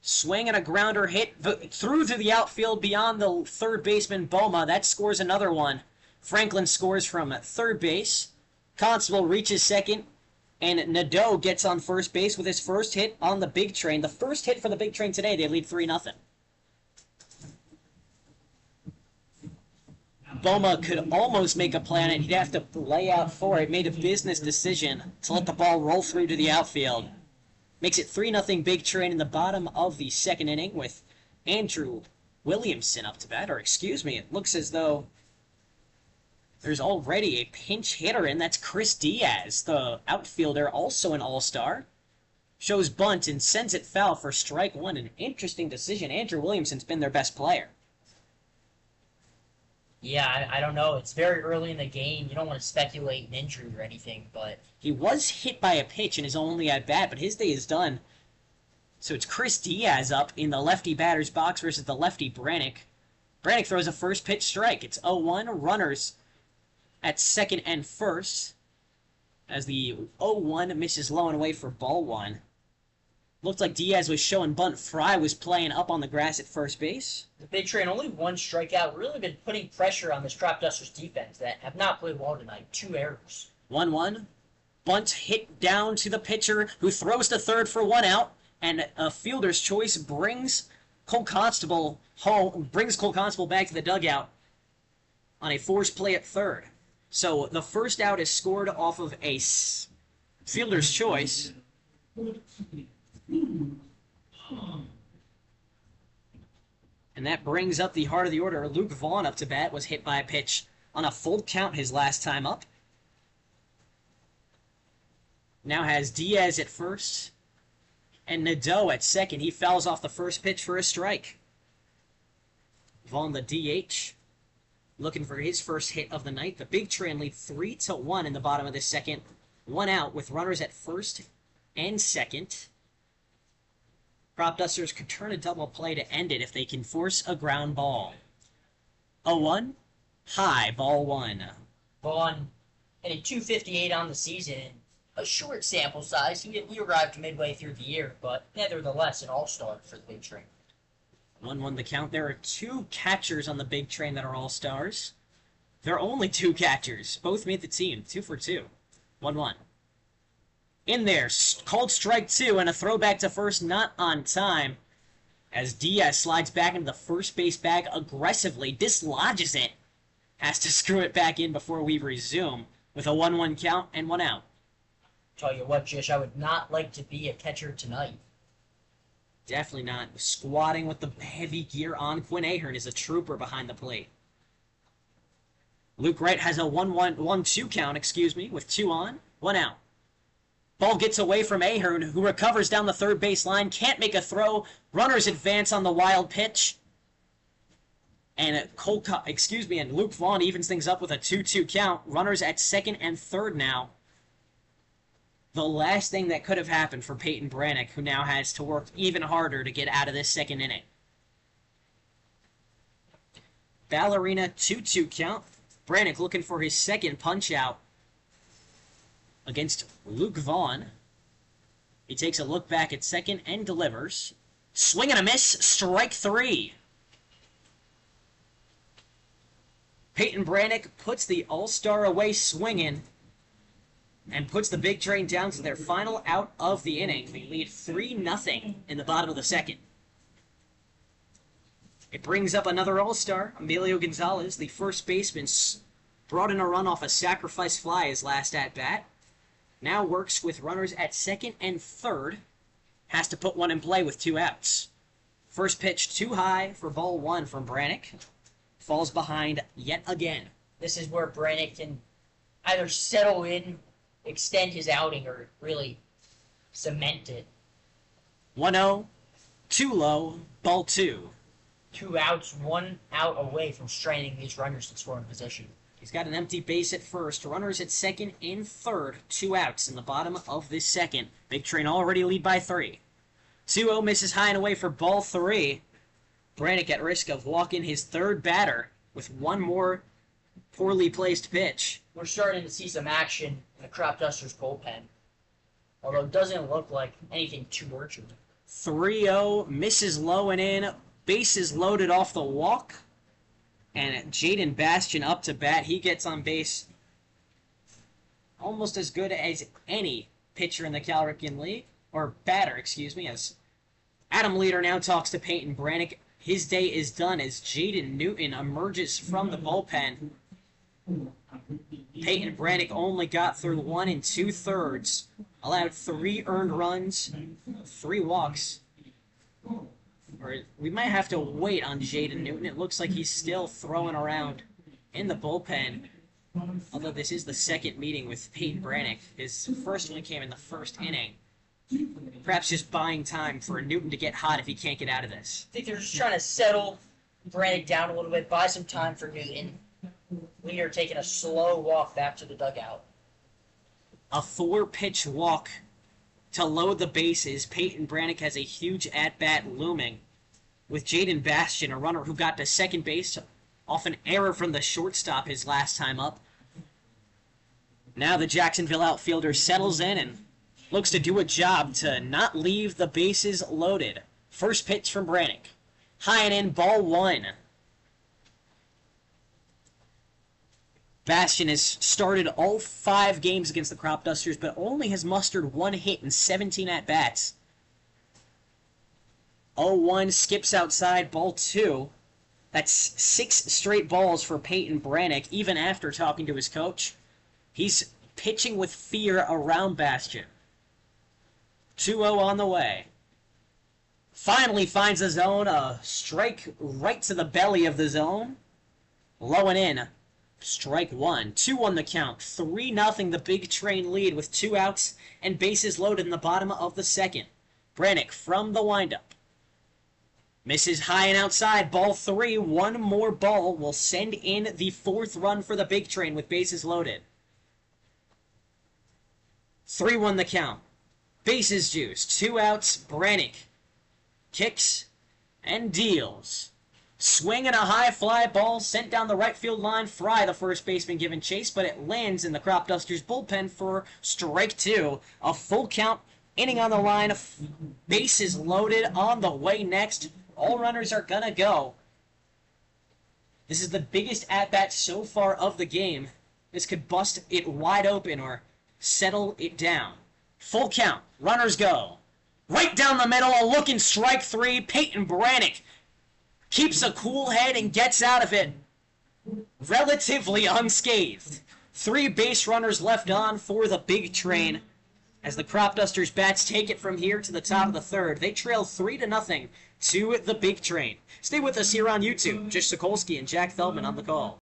Swing and a grounder hit through to the outfield beyond the third baseman, Boma. That scores another one. Franklin scores from third base. Constable reaches second, and Nadeau gets on first base with his first hit on the big train. The first hit for the big train today, they lead 3-0. Boma could almost make a play on it. He'd have to lay out for it. Made a business decision to let the ball roll through to the outfield. Makes it 3-0 big train in the bottom of the second inning with Andrew Williamson up to bat. Or excuse me, it looks as though there's already a pinch hitter in. That's Chris Diaz, the outfielder, also an all-star. Shows bunt and sends it foul for strike one. An interesting decision. Andrew Williamson's been their best player. Yeah, I don't know. It's very early in the game. You don't want to speculate an injury or anything, but He was hit by a pitch in his only at-bat, but his day is done. So it's Chris Diaz up in the lefty batter's box versus the lefty Brannock. Brannock throws a first pitch strike. It's 0-1. Runners at second and first as the 0-1 misses low and away for ball one. Looked like Diaz was showing bunt. Fry was playing up on the grass at first base. the big train only one strikeout. Really been putting pressure on this Cropdusters defense that have not played well tonight. 2 errors. 1-1. Bunt hit down to the pitcher, who throws to third for 1 out, and a fielder's choice brings Cole Constable back to the dugout on a forced play at third. So the first out is scored off of a fielder's choice. And that brings up the heart of the order. Luke Vaughn up to bat, was hit by a pitch on a full count his last time up. Now has Diaz at first and Nadeau at second. He fouls off the first pitch for a strike. Vaughn, the DH, looking for his first hit of the night. The big train lead 3-1 in the bottom of the second. 1 out with runners at first and second. Cropdusters could turn a double play to end it if they can force a ground ball. 0-1, high, ball one. Vaughn hitting .258 on the season. A short sample size. He arrived midway through the year, but nevertheless an all-star for the big train. 1-1 the count. There are 2 catchers on the big train that are all-stars. There are only 2 catchers. Both made the team. 2 for 2. 1-1. In there, called strike 2, and a throwback to first not on time. As Diaz slides back into the first base bag aggressively, dislodges it. Has to screw it back in before we resume with a 1-1 count and 1 out. Tell you what, Jish, I would not like to be a catcher tonight. Definitely not. Squatting with the heavy gear on. Quinn Ahern is a trooper behind the plate. Luke Wright has a 1-2 count, with 2 on, 1 out. Ball gets away from Ahern, who recovers down the third base line, can't make a throw. Runners advance on the wild pitch. And Luke Vaughn evens things up with a 2-2 count. Runners at second and third now. The last thing that could have happened for Peyton Brannock, who now has to work even harder to get out of this second inning. Ballerina 2-2 count. Brannock looking for his second punch-out against Luke Vaughn. He takes a look back at second and delivers. Swing and a miss, strike 3. Peyton Brannock puts the all-star away swinging and puts the big train down to their final out of the inning. They lead 3-0 in the bottom of the second. It brings up another all-star, Emilio Gonzalez, the first baseman, brought in a run off a sacrifice fly his last at-bat. Now works with runners at second and third. Has to put one in play with 2 outs. First pitch too high for ball 1 from Brannock. Falls behind yet again. This is where Brannock can either settle in, extend his outing, or really cement it. 1-0, too low, ball 2. 2 outs, 1 out away from straining these runners to scoring position. He's got an empty base at first. Runners at second and third. 2 outs in the bottom of this second. Big Train already lead by 3. 2-0 misses high and away for ball 3. Brannock at risk of walking his third batter with one more poorly placed pitch. We're starting to see some action in the Cropdusters bullpen, although it doesn't look like anything too urgent. 3-0 misses low and in. Bases loaded off the walk. And Jaden Bastian up to bat. He gets on base almost as good as any pitcher in the Cal Ripken League. Or batter, excuse me, as Adam Leader now talks to Peyton Brannock. His day is done as Jaden Newton emerges from the bullpen. Peyton Brannock only got through 1 2/3, allowed 3 earned runs, 3 walks. Or we might have to wait on Jaden Newton. It looks like he's still throwing around in the bullpen. Although this is the second meeting with Peyton Brannock. His first one came in the first inning. Perhaps just buying time for Newton to get hot if he can't get out of this. I think they're just trying to settle Brannock down a little bit, buy some time for Newton. Leader taking a slow walk back to the dugout. A 4-pitch walk to load the bases. Peyton Brannock has a huge at-bat looming with Jaden Bastian, a runner who got to second base off an error from the shortstop his last time up. Now the Jacksonville outfielder settles in and looks to do a job to not leave the bases loaded. First pitch from Brannock. High and in, ball 1. Bastian has started all 5 games against the Cropdusters, but only has mustered 1 hit in 17 at-bats. 0-1 skips outside, ball 2. That's 6 straight balls for Peyton Brannock, even after talking to his coach. He's pitching with fear around Bastian. 2-0 on the way. Finally finds the zone, a strike right to the belly of the zone. Low and in. Strike 1. 2-1 the count. 3-0 the Big Train lead with 2 outs and bases loaded in the bottom of the second. Brannock from the windup. Misses high and outside. Ball 3. 1 more ball will send in the 4th run for the Big Train with bases loaded. 3-1 the count. Bases juiced. 2 outs. Brannock kicks and deals. Swing and a high fly ball sent down the right field line. Fry, the first baseman, given chase, but it lands in the Cropdusters bullpen for strike 2. A full count, inning on the line, bases loaded on the way next. All runners are gonna go. This is the biggest at-bat so far of the game. This could bust it wide open or settle it down. Full count, runners go. Right down the middle, a look in strike 3. Peyton Brannock keeps a cool head and gets out of it relatively unscathed. 3 base runners left on for the Big Train as the Cropdusters bats take it from here to the top of the 3rd. They trail 3-0 to the Big Train. Stay with us here on YouTube. Jish Sokolsky and Jack Feldman on the call.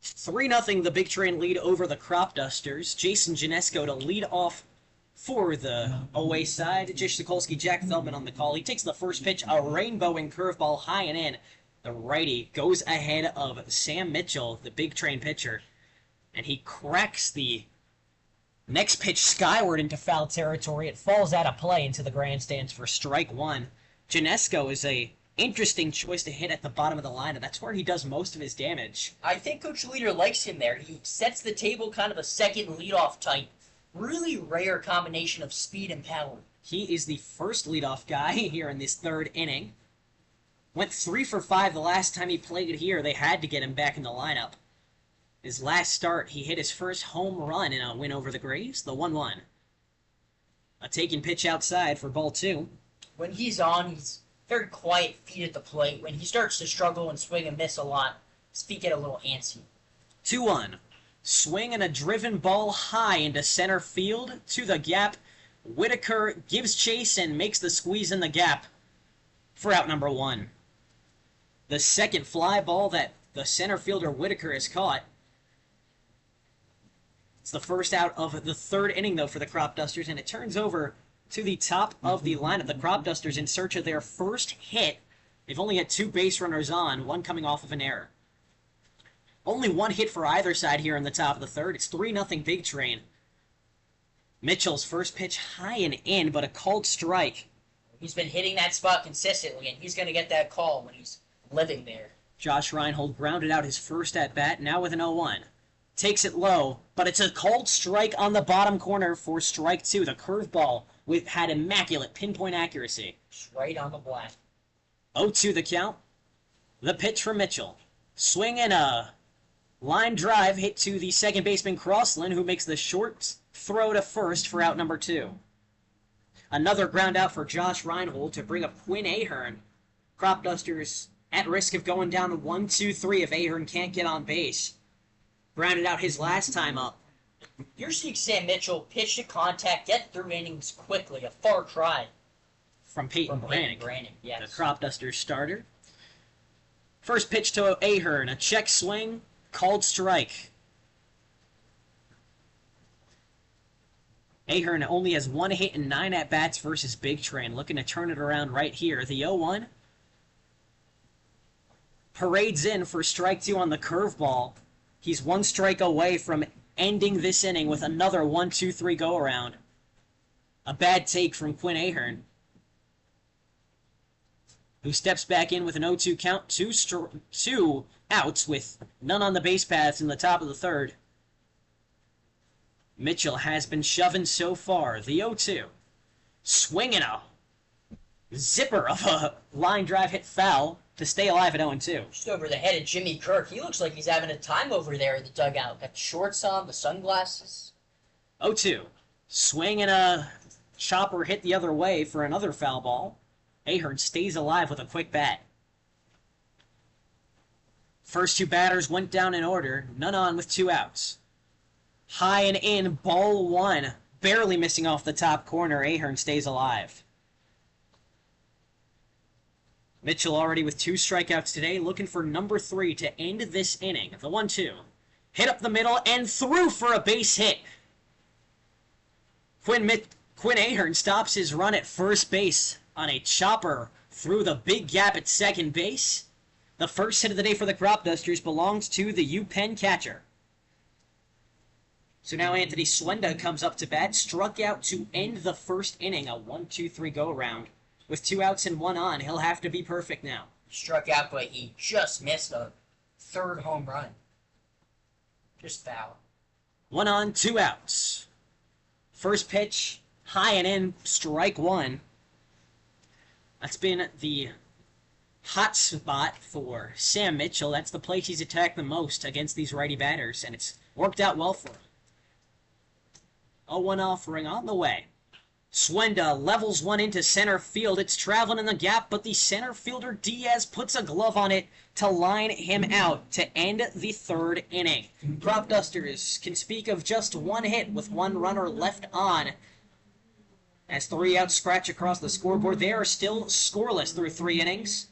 3-0 the Big Train lead over the Cropdusters. Jason Janesco to lead off for the away side. Jish, Sokolsky, Jack Feldman on the call. He takes the first pitch, a rainbowing curveball high and in. The righty goes ahead of Sam Mitchell, the Big Train pitcher, and he cracks the next pitch skyward into foul territory. It falls out of play into the grandstands for strike one. Janesco is a interesting choice to hit at the bottom of the lineup. That's where he does most of his damage. I think Coach Leader likes him there. He sets the table kind of a second leadoff type. Really rare combination of speed and power. He is the first leadoff guy here in this third inning. Went 3 for 5 the last time he played here. They had to get him back in the lineup. His last start, he hit his first home run in a win over the Braves, the 1-1. A taken pitch outside for ball 2. When he's on, he's very quiet feet at the plate. When he starts to struggle and swing and miss a lot, his feet get a little antsy. 2-1. Swing and a driven ball high into center field to the gap. Whitaker gives chase and makes the squeeze in the gap for out number 1. The second fly ball that the center fielder Whitaker has caught. It's the first out of the third inning, though, for the Cropdusters, and it turns over to the top of the lineup. The Cropdusters in search of their first hit. They've only had 2 base runners on, one coming off of an error. Only 1 hit for either side here in the top of the third. It's 3-0 Big Train. Mitchell's first pitch high and in, but a called strike. He's been hitting that spot consistently, and he's going to get that call when he's living there. Josh Reinhold grounded out his first at-bat, now with an 0-1. Takes it low, but it's a called strike on the bottom corner for strike 2. The curveball had immaculate pinpoint accuracy. Just right on the black. 0-2 the count. The pitch from Mitchell. Swing and a line drive hit to the second baseman Crossland, who makes the short throw to first for out number 2. Another ground out for Josh Reinhold to bring up Quinn Ahern. Cropdusters at risk of going down to 1-2-3 if Ahern can't get on base. Grounded out his last time up. You're seeing Sam Mitchell pitch to contact, get through innings quickly. A far cry From Peyton Brannock, yes. the Cropdusters starter. First pitch to Ahern, a check swing, called strike. Ahern only has 1 hit and 9 at-bats versus Big Train, looking to turn it around right here. The 0-1 parades in for strike 2 on the curveball. He's 1 strike away from ending this inning with another 1-2-3 go-around. A bad take from Quinn Ahern, who steps back in with an 0-2 count, 2 outs with none on the base paths in the top of the third. Mitchell has been shoving so far. The 0-2. Swinging a zipper of a line drive hit foul to stay alive at 0-2. Just over the head of Jimmy Kirk. He looks like he's having a time over there in the dugout. Got the shorts on, the sunglasses. 0-2. Swing and a chopper hit the other way for another foul ball. Ahern stays alive with a quick bat. First 2 batters went down in order. None on with 2 outs. High and in, ball 1. Barely missing off the top corner. Ahern stays alive. Mitchell already with 2 strikeouts today, looking for number 3 to end this inning. The 1-2. Hit up the middle and through for a base hit. Quinn Ahern stops his run at first base on a chopper through the big gap at second base. The first hit of the day for the Cropdusters belongs to the UPenn catcher. So now Anthony Swenda comes up to bat, struck out to end the first inning, a 1-2-3 go-around. With 2 outs and 1 on, he'll have to be perfect now. Struck out, but he just missed a 3rd home run. Just foul. 1 on, 2 outs. First pitch, high and in, strike 1. That's been the hot spot for Sam Mitchell. That's the place he's attacked the most against these righty batters, and it's worked out well for him. 0-1 offering on the way. Swenda levels one into center field. It's traveling in the gap, but the center fielder Diaz puts a glove on it to line him out to end the third inning. Cropdusters can speak of just 1 hit with 1 runner left on. As 3 outs scratch across the scoreboard, they are still scoreless through 3 innings.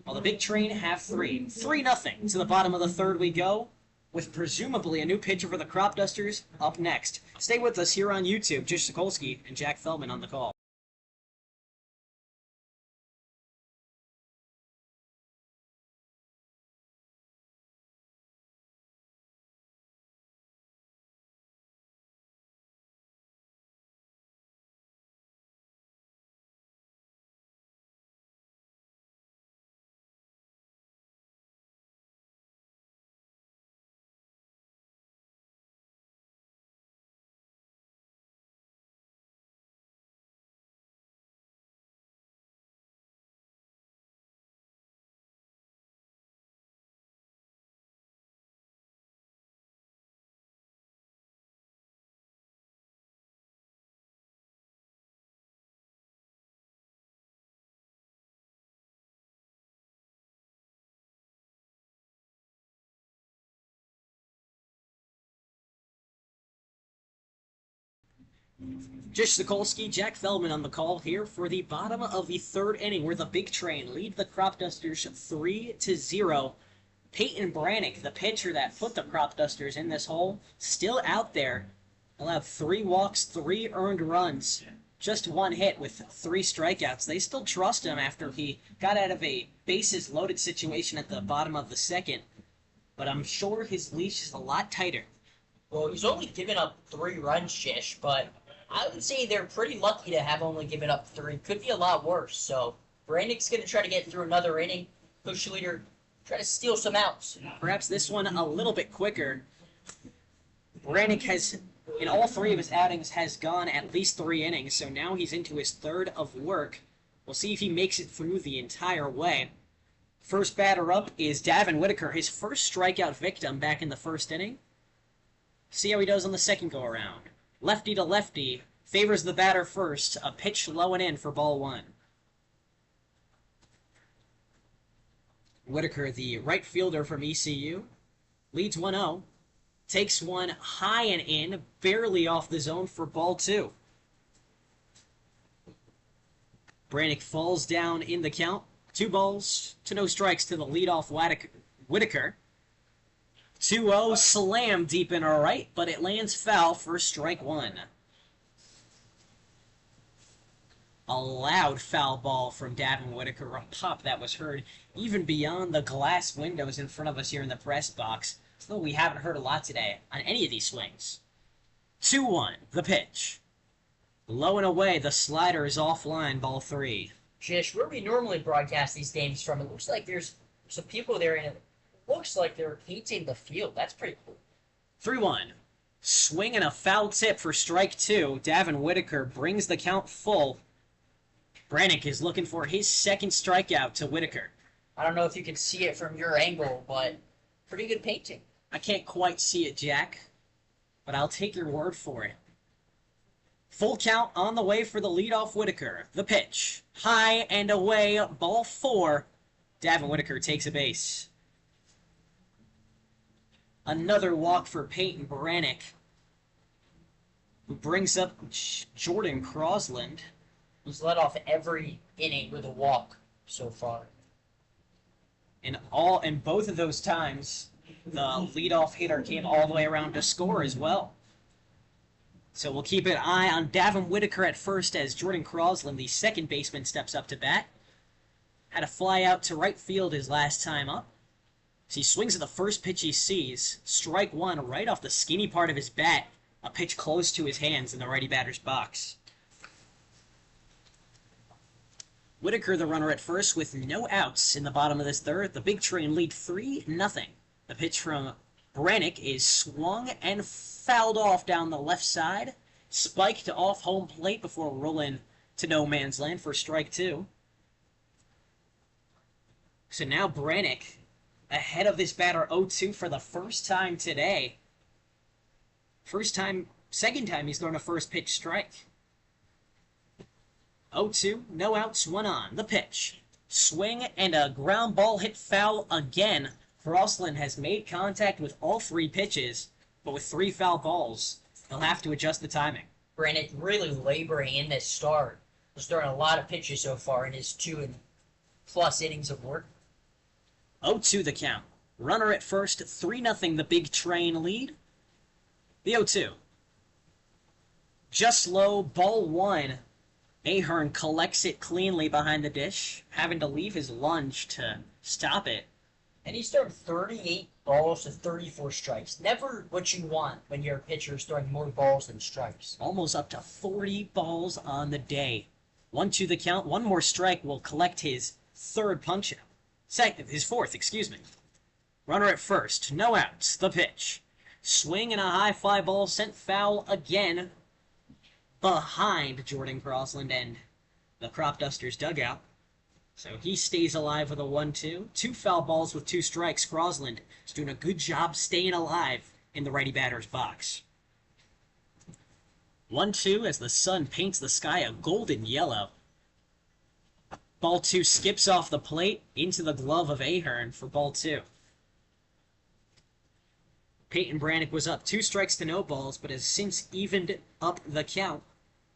While the Big Train have 3. 3-0 to the bottom of the third we go. with presumably a new pitcher for the Cropdusters up next. Stay with us here on YouTube. Jish Sokolsky and Jack Feldman on the call. Jish Sokolsky, Jack Feldman on the call here for the bottom of the third inning, where the big train lead the Cropdusters 3-0. Peyton Brannock, the pitcher that put the Cropdusters in this hole, still out there. Allowed 3 walks, 3 earned runs, just 1 hit with 3 strikeouts. They still trust him after he got out of a bases-loaded situation at the bottom of the second. But I'm sure his leash is a lot tighter. Well, he's only given up 3 runs, Jish, but I would say they're pretty lucky to have only given up 3. Could be a lot worse. So Brannock's going to try to get through another inning. Push leader, try to steal some outs. Perhaps this one a little bit quicker. Brannock has, in all 3 of his outings, has gone at least 3 innings, so now he's into his 3rd of work. We'll see if he makes it through the entire way. First batter up is Davin Whitaker, his first strikeout victim back in the 1st inning. See how he does on the second go-around. Lefty to lefty, favors the batter first, a pitch low and in for ball 1. Whitaker, the right fielder from ECU, leads 1-0, takes one high and in, barely off the zone for ball 2. Brannock falls down in the count, 2 balls to no strikes to the leadoff Whitaker. 2-0, slam deep in our right, but it lands foul for strike 1. A loud foul ball from Davin Whitaker, a pop that was heard even beyond the glass windows in front of us here in the press box, though we haven't heard a lot today on any of these swings. 2-1, the pitch. Low and away, the slider is offline, ball 3. Jish, where we normally broadcast these games from, it looks like there's some people there, and it looks like they're painting the field. That's pretty cool. 3-1. Swing and a foul tip for strike 2. Davin Whitaker brings the count full. Brannock is looking for his 2nd strikeout to Whitaker. I don't know if you can see it from your angle, but pretty good painting. I can't quite see it, Jack, but I'll take your word for it. Full count on the way for the leadoff Whitaker. The pitch. High and away, ball 4. Davin Whitaker takes a base. Another walk for Peyton Brannock, who brings up Jordan Crosland. He's led off every inning with a walk so far. And both of those times, the leadoff hitter came all the way around to score as well. So we'll keep an eye on Davin Whitaker at first as Jordan Crosland, the second baseman, steps up to bat. Had a fly out to right field his last time up. So he swings at the first pitch he sees. Strike 1 right off the skinny part of his bat. A pitch close to his hands in the righty batter's box. Whitaker, the runner at first, with no outs in the bottom of this 3rd. The big train lead 3-0. The pitch from Brannock is swung and fouled off down the left side. Spiked off home plate before rolling to no man's land for strike 2. So now Brannock ahead of this batter 0-2 for the first time today. Second time he's thrown a first pitch strike. 0-2, no outs, 1 on. The pitch. Swing and a ground ball hit foul again. Crosland has made contact with all 3 pitches, but with 3 foul balls, he'll have to adjust the timing. Brannock really laboring in this start. He's throwing a lot of pitches so far in his 2+ innings of work. 0-2 the count. Runner at first, 3-0 the Big Train lead. The 0-2. Just low, ball 1. Ahern collects it cleanly behind the dish, having to leave his lunge to stop it. And he's thrown 38 balls to 34 strikes. Never what you want when your pitcher is throwing more balls than strikes. Almost up to 40 balls on the day. 1-2 the count. One more strike will collect his third punch out. His fourth, excuse me. Runner at first. No outs. The pitch. Swing and a high fly ball sent foul again behind Jordan Crosland and the Cropdusters dugout. So he stays alive with a 1-2. 2 foul balls with 2 strikes. Crosland is doing a good job staying alive in the righty batter's box. 1-2 as the sun paints the sky a golden yellow. Ball 2 skips off the plate into the glove of Ahern for ball 2. Peyton Brannock was up 2 strikes to no balls, but has since evened up the count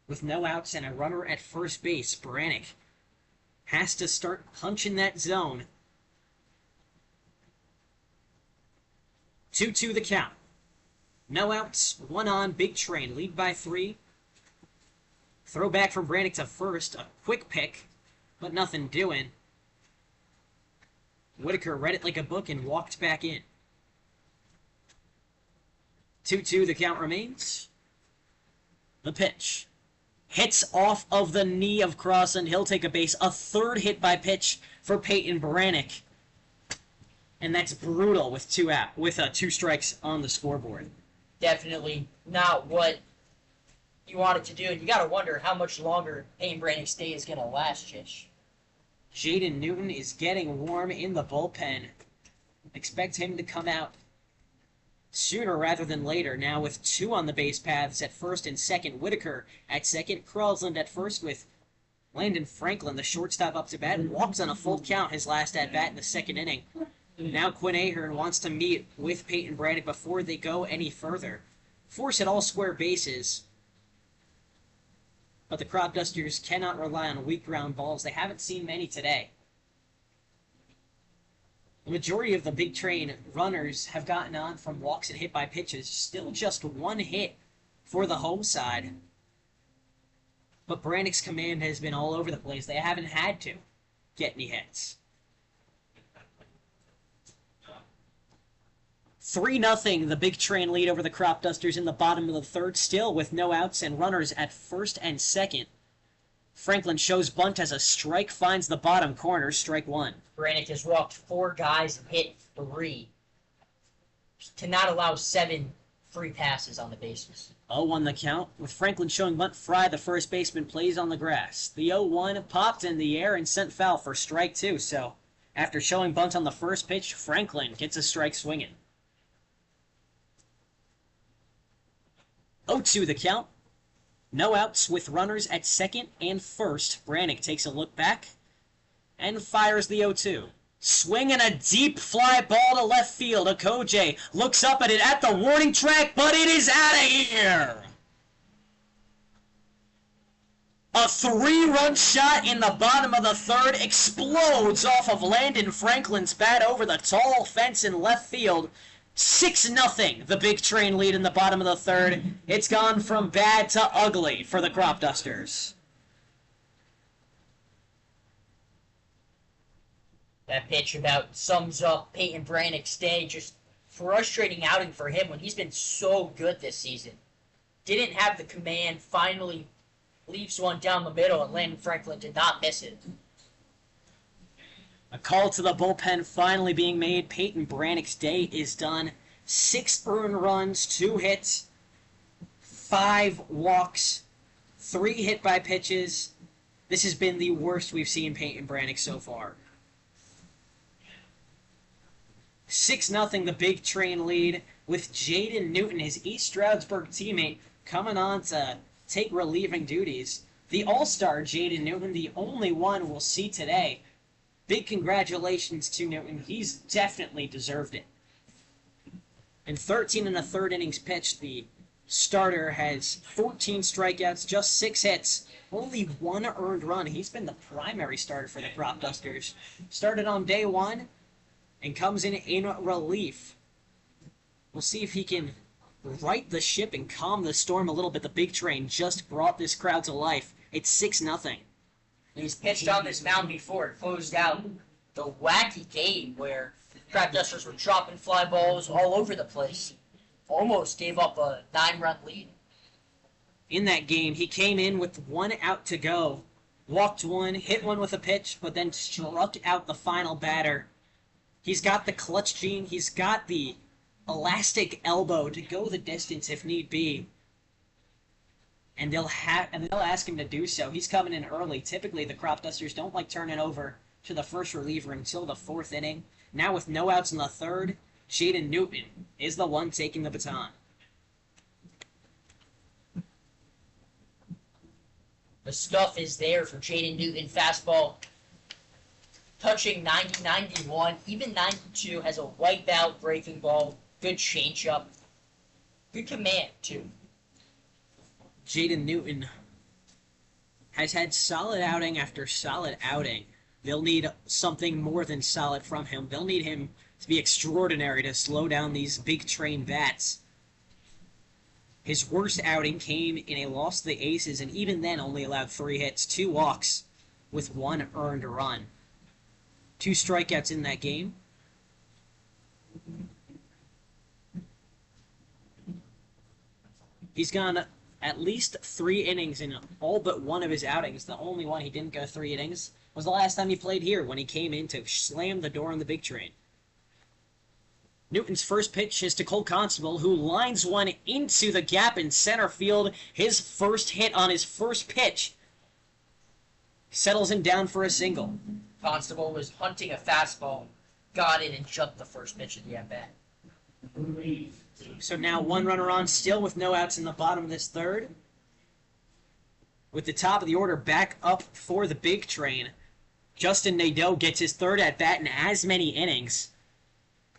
with no outs and a runner at first base. Brannock has to start punching that zone. 2-2 the count. No outs, 1 on, Big Train, lead by 3. Throw back from Brannock to first, a quick pick, but nothing doing. Whitaker read it like a book and walked back in. 2-2 the count remains. The pitch. Hits off of the knee of Crosland. He'll take a base. A third hit by pitch for Peyton Brannock. And that's brutal with 2 strikes on the scoreboard. Definitely not what you wanted to do. And you got to wonder how much longer Peyton Brannock's day is going to last, Jish. Jaden Newton is getting warm in the bullpen. Expect him to come out sooner rather than later. Now with 2 on the base paths at first and second. Whitaker at second. Crosland at first with Landon Franklin, the shortstop, up to bat. Walks on a full count his last at-bat in the second inning. Now Quinn Ahern wants to meet with Peyton Brannock before they go any further. Force at all square bases. But the Cropdusters cannot rely on weak ground balls. They haven't seen many today. The majority of the Big Train runners have gotten on from walks and hit by pitches. Still just 1 hit for the home side. But Brannock's command has been all over the place. They haven't had to get any hits. 3-0 the Big Train lead over the Cropdusters in the bottom of the third, still with no outs and runners at first and second. Franklin shows bunt as a strike finds the bottom corner, strike 1. Brannock has walked 4 guys and hit 3. Cannot allow 7 free passes on the bases. 0-1 the count, with Franklin showing bunt fry. The first baseman plays on the grass. The 0-1 popped in the air and sent foul for strike 2, so after showing bunt on the first pitch, Franklin gets a strike swinging. 0-2 the count. No outs with runners at second and first. Brannock takes a look back and fires the 0-2. Swinging a deep fly ball to left field. Okoje looks up at it at the warning track, but it is out of here. A 3-run shot in the bottom of the third explodes off of Landon Franklin's bat over the tall fence in left field. 6-0 the Big Train lead in the bottom of the third. It's gone from bad to ugly for the Cropdusters. That pitch about sums up Peyton Brannock's day. Just frustrating outing for him when he's been so good this season. Didn't have the command, finally leaves one down the middle, and Landon Franklin did not miss it. A call to the bullpen finally being made. Peyton Brannock's day is done. 6 earned runs, 2 hits, 5 walks, 3 hit by pitches. This has been the worst we've seen Peyton Brannock so far. 6-0 the Big Train lead, with Jaden Newton, his East Stroudsburg teammate, coming on to take relieving duties. The All-Star Jaden Newton, the only one we'll see today. Big congratulations to Newton. He's definitely deserved it. In 13 1/3 innings pitched, the starter has 14 strikeouts, just 6 hits, only 1 earned run. He's been the primary starter for the Cropdusters. Started on day 1, and comes in relief. We'll see if he can right the ship and calm the storm a little bit. The big train just brought this crowd to life. It's 6-0. He's pitched on this mound before. It closed out the wacky game where Cropdusters were dropping fly balls all over the place. Almost gave up a 9-run lead. In that game, he came in with 1 out to go. Walked 1, hit 1 with a pitch, but then struck out the final batter. He's got the clutch gene. He's got the elastic elbow to go the distance if need be. And they'll ask him to do so. He's coming in early. Typically, the Cropdusters don't like turning over to the first reliever until the 4th inning. Now with no outs in the 3rd, Jaden Newton is the one taking the baton. The stuff is there for Jaden Newton. Fastball touching 90, 91, even 92. Has a wipeout breaking ball. Good changeup. Good command, too. Jaden Newton has had solid outing after solid outing. They'll need something more than solid from him. They'll need him to be extraordinary to slow down these big train bats. His worst outing came in a loss to the Aces, and even then only allowed 3 hits, 2 walks, with 1 earned run. 2 strikeouts in that game. He's gone at least 3 innings in all but 1 of his outings. The only one he didn't go 3 innings was the last time he played here when he came in to slam the door on the big train. Newton's first pitch is to Cole Constable, who lines 1 into the gap in center field. His first hit on his first pitch. Settles him down for a single. Constable was hunting a fastball, got it, and jumped the first pitch of the at-bat. So now 1 runner on, still with no outs in the bottom of this 3rd. With the top of the order back up for the big train, Justin Nadeau gets his 3rd at-bat in as many innings.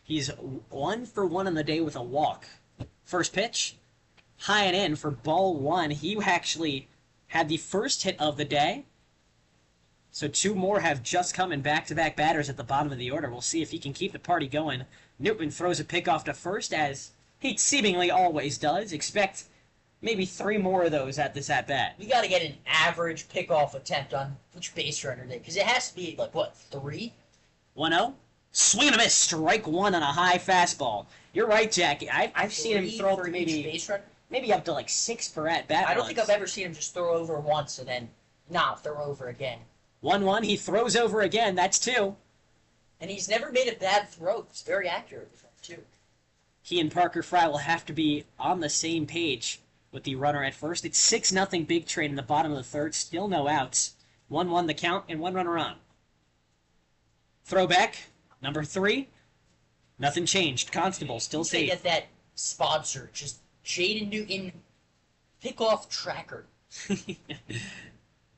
He's 1 for 1 on the day with a walk. First pitch, high and in for ball 1. He actually had the first hit of the day. So 2 more have just come in back-to-back batters at the bottom of the order. We'll see if he can keep the party going. Newton throws a pickoff to first, as he seemingly always does. Expect maybe 3 more of those at this at-bat. We got to get an average pickoff attempt on each base runner day, because it has to be, like, what, 3? 1-0. Swing and a miss. Strike 1 on a high fastball. You're right, Jackie. I've seen him throw up to maybe up to like 6 per at-bat. I don't think I've ever seen him just throw over once and then not throw over again. 1-1. He throws over again. That's 2. And he's never made a bad throw. It's very accurate, too. He and Parker Fry will have to be on the same page with the runner at first. It's 6-0 big train in the bottom of the 3rd. Still no outs. 1-1 the count and 1 runner on. Throwback. Number 3. Nothing changed. Constable still safe. Get that sponsor. Just Jaden Newton pickoff tracker.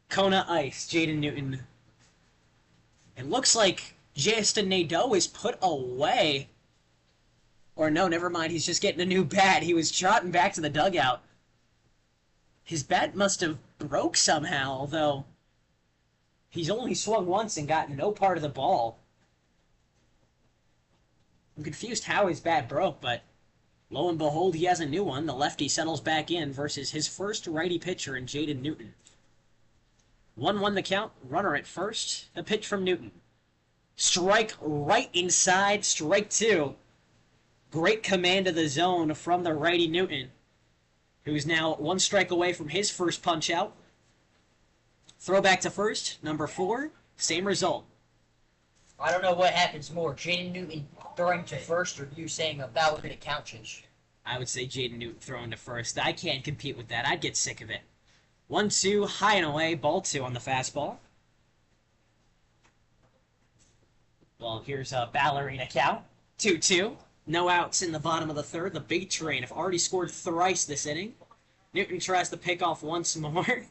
Kona Ice, Jaden Newton. It looks like Justin Nadeau is put away. Or no, never mind. He's just getting a new bat. He was trotting back to the dugout. His bat must have broke somehow, although he's only swung once and got no part of the ball. I'm confused how his bat broke, but lo and behold, he has a new one. The lefty settles back in versus his first righty pitcher in Jaden Newton. 1-1 the count. Runner at first. The pitch from Newton. Strike right inside. Strike 2. Great command of the zone from the righty Newton, who's now 1 strike away from his first punch-out. Throw back to first. Number 4. Same result. I don't know what happens more. Jaden Newton throwing to first, or you saying about we're going to count Jish? I would say Jaden Newton throwing to first. I can't compete with that. I'd get sick of it. 1-2, high and away, ball 2 on the fastball. Well, here's a ballerina count. 2-2. No outs in the bottom of the 3rd. The big train have already scored thrice this inning. Newton tries to pick off once more.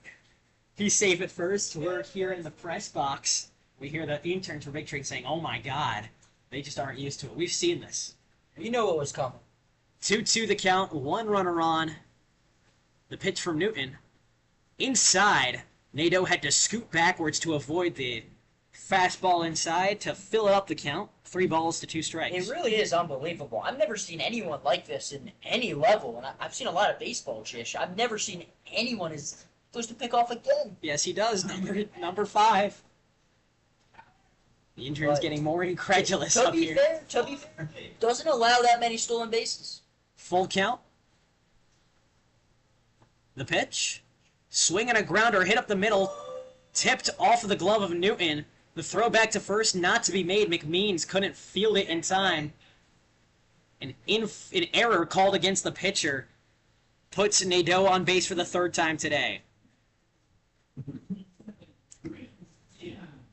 He's safe at first. We're here in the press box. We hear the interns for Big Train saying, "Oh my God." They just aren't used to it. We've seen this. You know what was coming. 2-2 the count. 1 runner on. The pitch from Newton. Inside. Nadeau had to scoot backwards to avoid the Fastball inside to fill it up the count. 3 balls to 2 strikes. It really is unbelievable. I've never seen anyone like this in any level, and I've seen a lot of baseball, Jish. I've never seen anyone as close to pick off again. Yes, he does. Number 5. The intern's getting more incredulous up here. To be fair, doesn't allow that many stolen bases. Full count. The pitch. Swing and a grounder hit up the middle. Tipped off of the glove of Newton. The throw back to first, not to be made. McMeans couldn't field it in time. An error called against the pitcher puts Nadeau on base for the 3rd time today.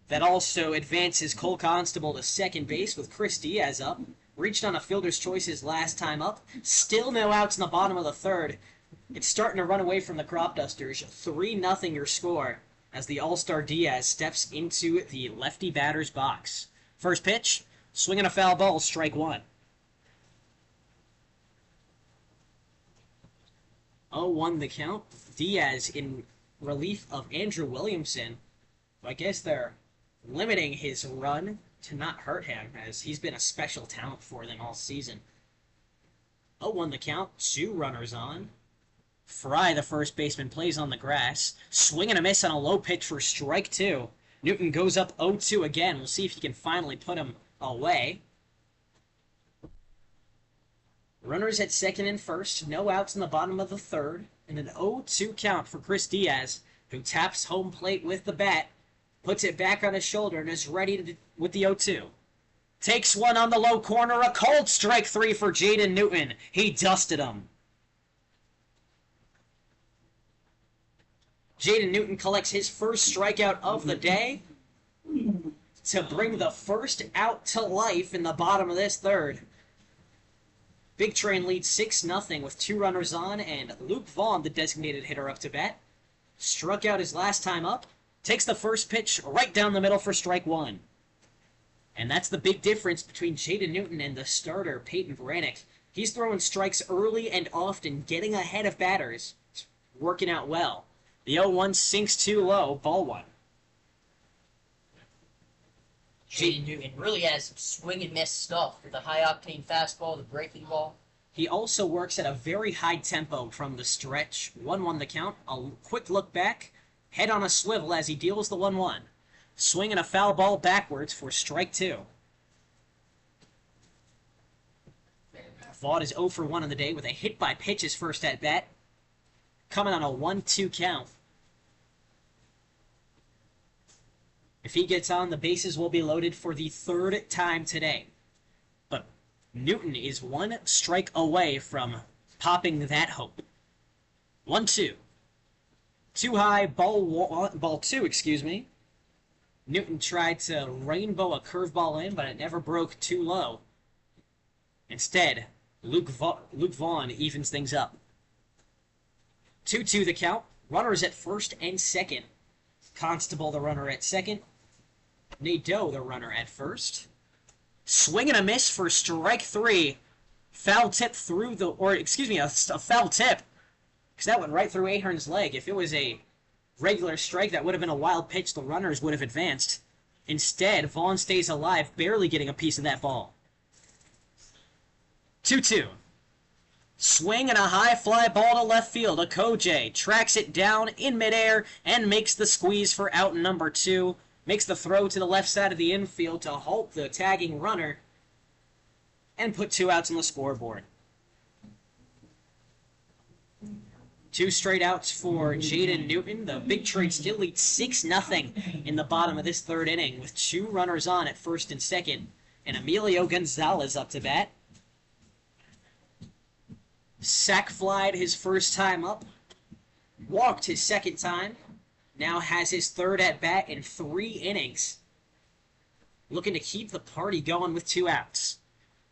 That also advances Cole Constable to second base with Chris Diaz up. Reached on a fielder's choice his last time up. Still no outs in the bottom of the 3rd. It's starting to run away from the Cropdusters. 3-0 your score as the All-Star Diaz steps into the lefty batter's box. First pitch, swinging a foul ball, strike 1. 0-1 the count. Diaz in relief of Andrew Williamson. I guess they're limiting his run to not hurt him, as he's been a special talent for them all season. 0-1 the count, 2 runners on. Fry, the first baseman, plays on the grass. Swing and a miss on a low pitch for strike 2. Newton goes up 0-2 again. We'll see if he can finally put him away. Runners at second and first. No outs in the bottom of the 3rd. And an 0-2 count for Chris Diaz, who taps home plate with the bat. Puts it back on his shoulder and is ready with the 0-2. Takes one on the low corner. A cold strike 3 for Jaden Newton. He dusted him. Jaden Newton collects his first strikeout of the day to bring the first out to life in the bottom of this 3rd. Big Train leads 6-0 with 2 runners on, and Luke Vaughn, the designated hitter, up to bat. Struck out his last time up. Takes the first pitch right down the middle for strike 1. And that's the big difference between Jaden Newton and the starter, Peyton Brannock. He's throwing strikes early and often, getting ahead of batters. It's working out well. The 0-1 sinks too low, ball 1. Jaden Newton really has some swing and miss stuff with the high-octane fastball, the breaking ball. He also works at a very high tempo from the stretch. 1-1 the count, a quick look back, head on a swivel as he deals the 1-1. Swinging a foul ball backwards for strike 2. Vaught is 0 for 1 on the day with a hit by pitch his first at bat. Coming on a 1-2 count. If he gets on, the bases will be loaded for the 3rd time today. But Newton is 1 strike away from popping that hope. 1-2. Too high, ball 2, excuse me. Newton tried to rainbow a curveball in, but it never broke too low. Instead, Luke Vaughn evens things up. 2-2 the count. Runners at first and second. Constable, the runner at second. Nadeau, the runner at first. Swing and a miss for strike 3. Foul tip through the, a foul tip. Because that went right through Ahern's leg. If it was a regular strike, that would have been a wild pitch. The runners would have advanced. Instead, Vaughn stays alive, barely getting a piece of that ball. 2-2. Swing and a high fly ball to left field. Okoje tracks it down in midair and makes the squeeze for out number 2. Makes the throw to the left side of the infield to halt the tagging runner and put 2 outs on the scoreboard. 2 straight outs for Jaden Newton. The Big Trade still leads 6-0 in the bottom of this 3rd inning with 2 runners on at first and second. And Emilio Gonzalez up to bat. Sac flied his first time up. Walked his second time. Now has his 3rd at bat in 3 innings. Looking to keep the party going with 2 outs.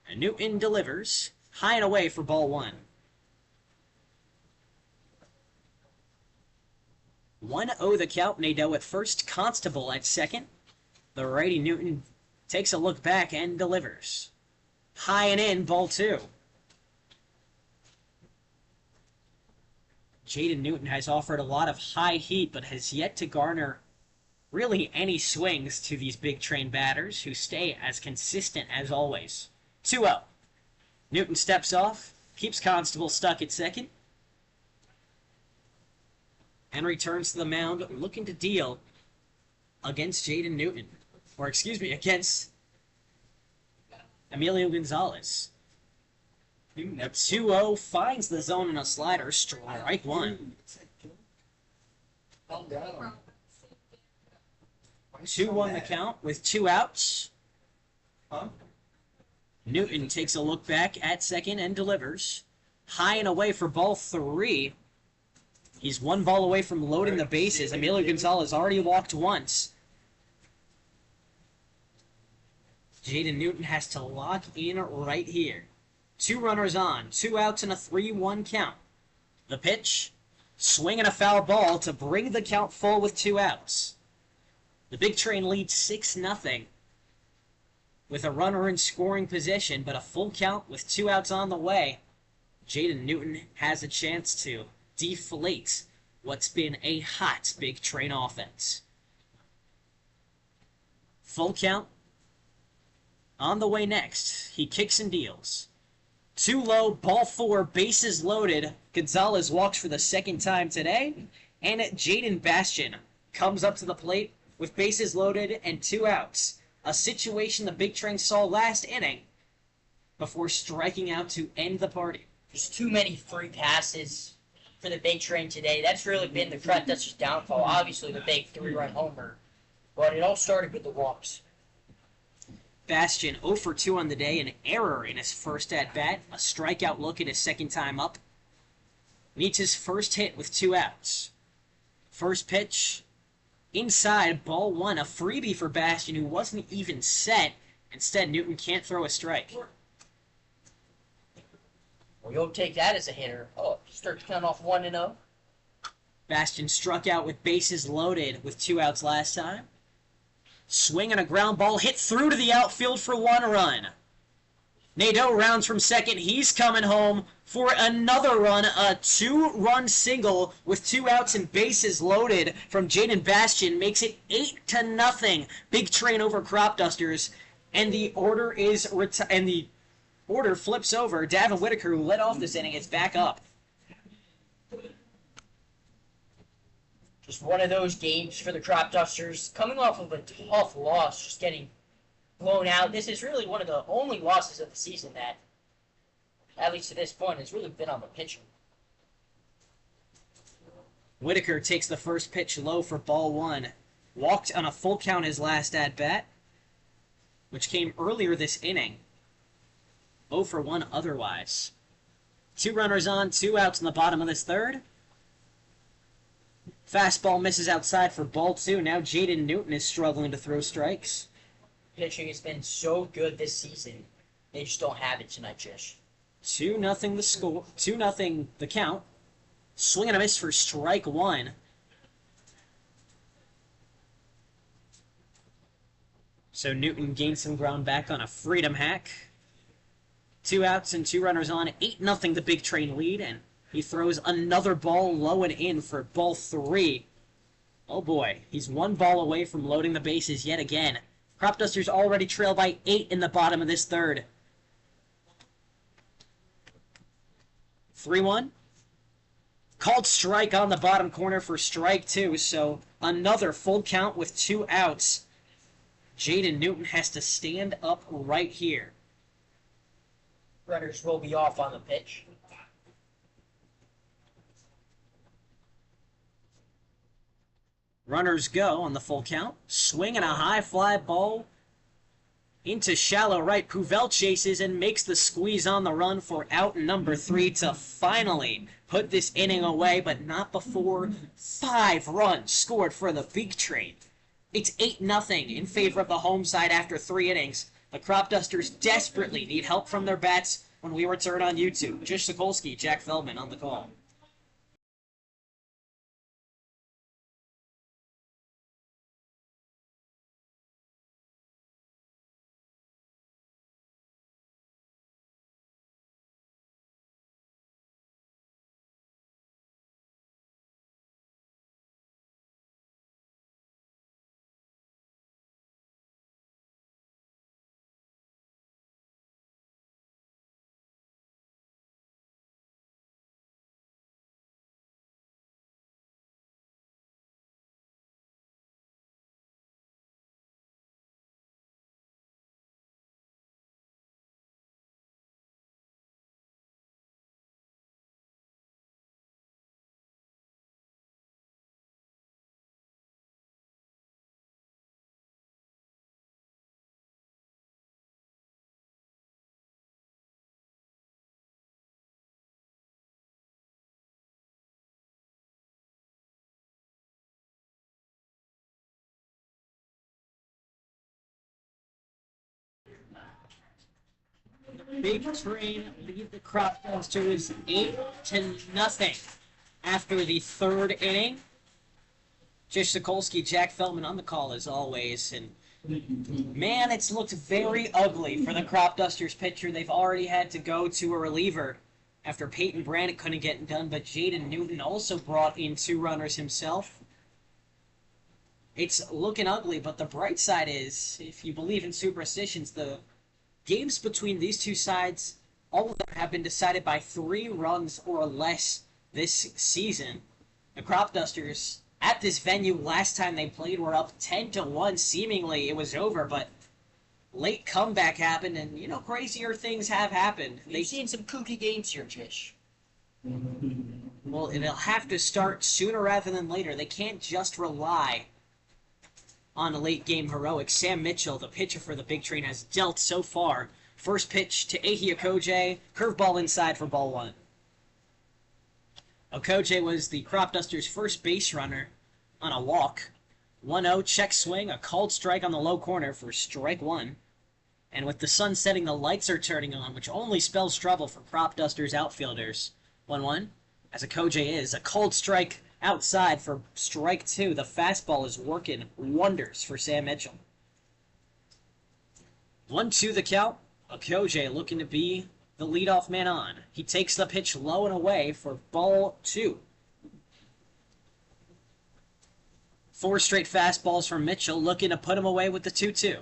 And Newton delivers. High and away for ball 1. 1-0 the count. Nadeau at first. Constable at second. The righty Newton takes a look back and delivers. High and in, ball 2. Jaden Newton has offered a lot of high heat, but has yet to garner really any swings to these big train batters who stay as consistent as always. 2-0. Newton steps off, keeps Constable stuck at second, and returns to the mound looking to deal against Jaden Newton. Or, excuse me, against Emilio Gonzalez. A 2-0 finds the zone in a slider, strike one. 2-1 the count with 2 outs. Newton takes a look back at second and delivers. High and away for ball 3. He's 1 ball away from loading the bases. Emilio Gonzalez already walked once. Jaden Newton has to lock in right here. 2 runners on, 2 outs and a 3-1 count. The pitch, swing and a foul ball to bring the count full with 2 outs. The big train leads 6-0 with a runner in scoring position, but a full count with 2 outs on the way. Jaden Newton has a chance to deflate what's been a hot big train offense. Full count on the way next. He kicks and deals. 2 low, ball 4, bases loaded. Gonzalez walks for the second time today, and Jaden Bastian comes up to the plate with bases loaded and 2 outs. A situation the big train saw last inning before striking out to end the party. There's too many free passes for the big train today. That's really been the Cropdusters' downfall. Obviously, the big 3-run homer, but it all started with the walks. Bastian 0 for 2 on the day, an error in his first at-bat, a strikeout look at his second time up. Needs his first hit with 2 outs. First pitch, inside, ball 1, a freebie for Bastian, who wasn't even set. Instead, Newton can't throw a strike. Well, you'll take that as a hitter. Oh, start to count off 1-0. Bastian struck out with bases loaded with 2 outs last time. Swing and a ground ball hit through to the outfield for 1 run. Nadeau rounds from second. He's coming home for another run. A 2-run single with 2 outs and bases loaded from Jaden Bastian makes it 8-0. Big train over Cropdusters, and the order flips over. Davin Whitaker, who led off this inning, is back up. Just one of those games for the Cropdusters, coming off of a tough loss, just getting blown out. This is really one of the only losses of the season that, at least to this point, has really been on the pitching. Whitaker takes the first pitch low for ball 1. Walked on a full count his last at-bat, which came earlier this inning. 0 for 1 otherwise. 2 runners on, 2 outs in the bottom of this third. Fastball misses outside for ball 2. Now Jaden Newton is struggling to throw strikes. Pitching has been so good this season. They just don't have it tonight, Jish. 2-0 the score. 2-0 the count. Swing and a miss for strike 1. So Newton gains some ground back on a freedom hack. 2 outs and 2 runners on. 8-0 the big train lead, and he throws another ball low and in for ball 3. Oh boy, he's 1 ball away from loading the bases yet again. Cropdusters already trail by 8 in the bottom of this third. 3-1. Called strike on the bottom corner for strike 2, so another full count with 2 outs. Jaden Newton has to stand up right here. Runners will be off on the pitch. Runners go on the full count. Swing and a high fly ball into shallow right. Puvel chases and makes the squeeze on the run for out number 3 to finally put this inning away, but not before 5 runs scored for the big train. It's 8-0 in favor of the home side after 3 innings. The Cropdusters desperately need help from their bats when we return on YouTube. Jish, Sokolsky, Jack Feldman on the call. Big Train lead the Cropdusters 8-0 after the third inning. Jish, Sokolsky, Jack Feldman on the call as always, and man, it's looked very ugly for the Cropdusters pitcher. They've already had to go to a reliever after Peyton Brannock couldn't get it done, but Jaden Newton also brought in 2 runners himself. It's looking ugly, but the bright side is, if you believe in superstitions, the games between these two sides, all of them have been decided by 3 runs or less this season. The Cropdusters, at this venue last time they played, were up 10-1. Seemingly it was over, but late comeback happened, and, you know, crazier things have happened. They've seen some kooky games here, Jish. Well, it'll have to start sooner rather than later. They can't just rely on a late-game heroic. Sam Mitchell, the pitcher for the Big Train, has dealt so far. First pitch to Ehi Okoje, curveball inside for ball 1. Okoje was the Cropdusters' first base runner on a walk. 1-0, check swing, a called strike on the low corner for strike 1. And with the sun setting, the lights are turning on, which only spells trouble for Cropdusters outfielders. 1-1, as Okoje is, a cold strike outside for strike 2. The fastball is working wonders for Sam Mitchell. 1-2 the count. Okoje looking to be the leadoff man on. He takes the pitch low and away for ball 2. 4 straight fastballs from Mitchell, looking to put him away with the 2-2.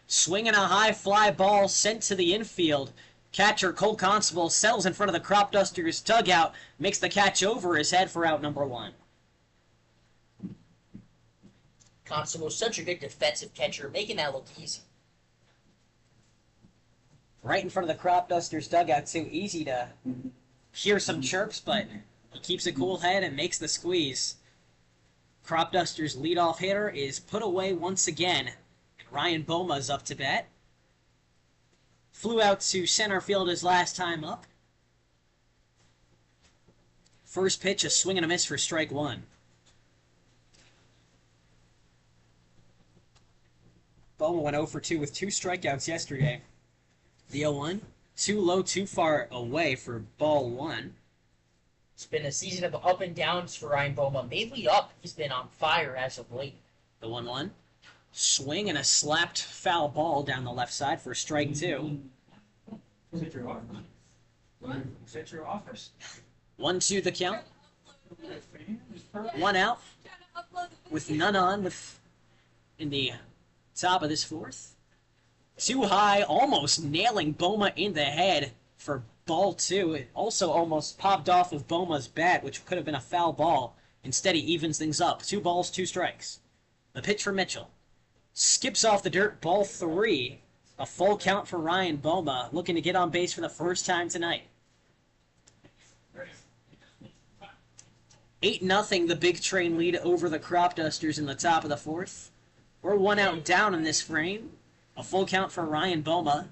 Swinging a high fly ball sent to the infield. Catcher Cole Constable settles in front of the Cropdusters dugout, makes the catch over his head for out number 1. Constable is such a good defensive catcher, making that look easy. Right in front of the Cropdusters dugout, too. Easy to hear some chirps, but he keeps a cool head and makes the squeeze. Cropdusters' leadoff hitter is put away once again. And Ryan Boma's up to bat. Flew out to center field his last time up. First pitch, a swing and a miss for strike 1. Boma went 0 for 2 with 2 strikeouts yesterday. The 0-1, too low, too far away for ball 1. It's been a season of up and downs for Ryan Boma. Mainly up, he's been on fire as of late. The 1-1. Swing and a slapped foul ball down the left side for strike 2. Is it your office? What? Is it your office? 1-2 the count. 1 out with none on in the top of this 4th. Too high, almost nailing Boma in the head for ball 2. It also almost popped off of Boma's bat, which could have been a foul ball. Instead, he evens things up. 2 balls, 2 strikes. The pitch for Mitchell. Skips off the dirt, ball 3. A full count for Ryan Boma, looking to get on base for the first time tonight. 8-0, the Big Train lead over the Cropdusters in the top of the 4th. We're 1 out down in this frame. A full count for Ryan Boma.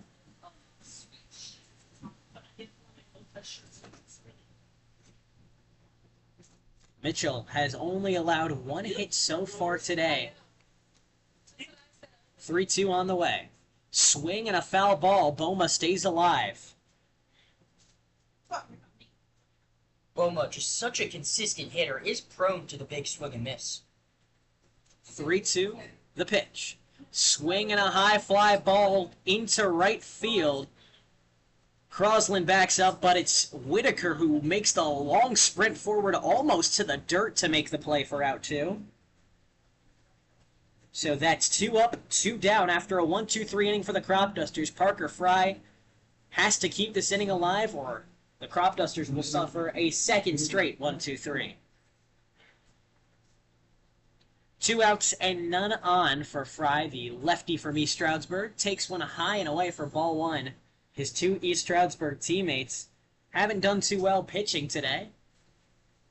Mitchell has only allowed 1 hit so far today. 3-2 on the way. Swing and a foul ball. Boma stays alive. Boma, just such a consistent hitter, is prone to the big swing and miss. 3-2, the pitch. Swing and a high fly ball into right field. Crosland backs up, but it's Whitaker who makes the long sprint forward almost to the dirt to make the play for out 2. So that's 2 up, 2 down after a 1-2-3 inning for the Cropdusters. Parker Fry has to keep this inning alive, or the Cropdusters will suffer a second straight 1-2-3. 2 outs and none on for Fry. The lefty from East Stroudsburg takes one high and away for ball 1. His 2 East Stroudsburg teammates haven't done too well pitching today.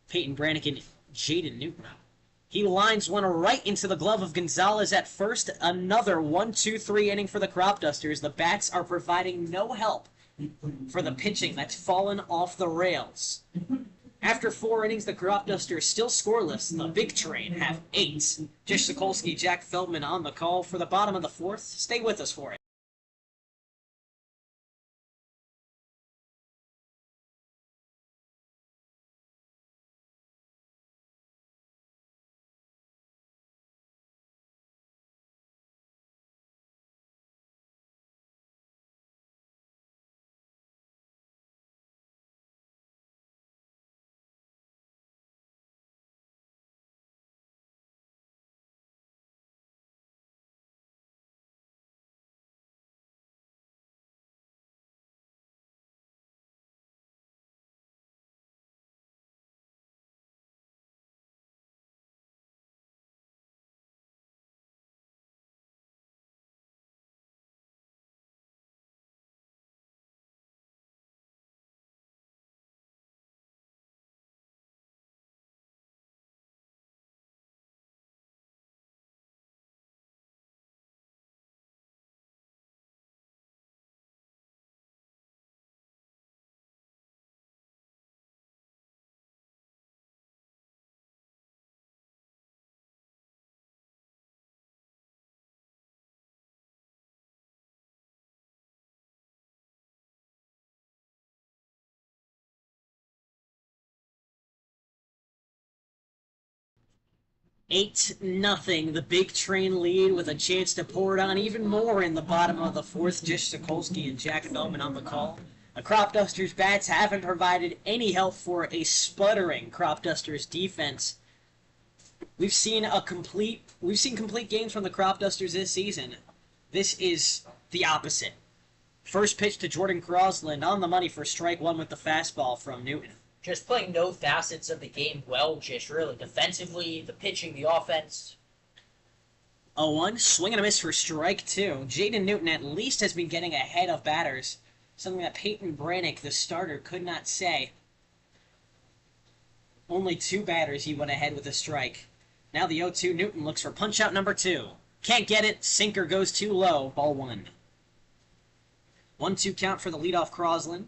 Peyton Brannock and Jaden Newton. He lines one right into the glove of Gonzalez at first. Another 1-2-3 inning for the Cropdusters. The bats are providing no help for the pitching that's fallen off the rails. After 4 innings, the Cropdusters still scoreless. The Big Train have 8. Jish, Sokolsky, Jack Feldman on the call for the bottom of the 4th. Stay with us for it. 8-0, the big train lead with a chance to pour it on even more in the bottom of the fourth. Jish, Sokolsky, and Jack Feldman on the call. The Cropdusters bats haven't provided any help for a sputtering Cropdusters defense. We've seen complete games from the Cropdusters this season. This is the opposite. First pitch to Jordan Crosland on the money for strike one with the fastball from Newton. Just playing no facets of the game well, Jish, really. Defensively, the pitching, the offense. 0-1, swing and a miss for strike two. Jaden Newton at least has been getting ahead of batters, something that Peyton Brannock, the starter, could not say. Only 2 batters he went ahead with a strike. Now the 0-2, Newton looks for punch-out number 2. Can't get it, sinker goes too low, ball 1. 1-2 count for the leadoff Crosland,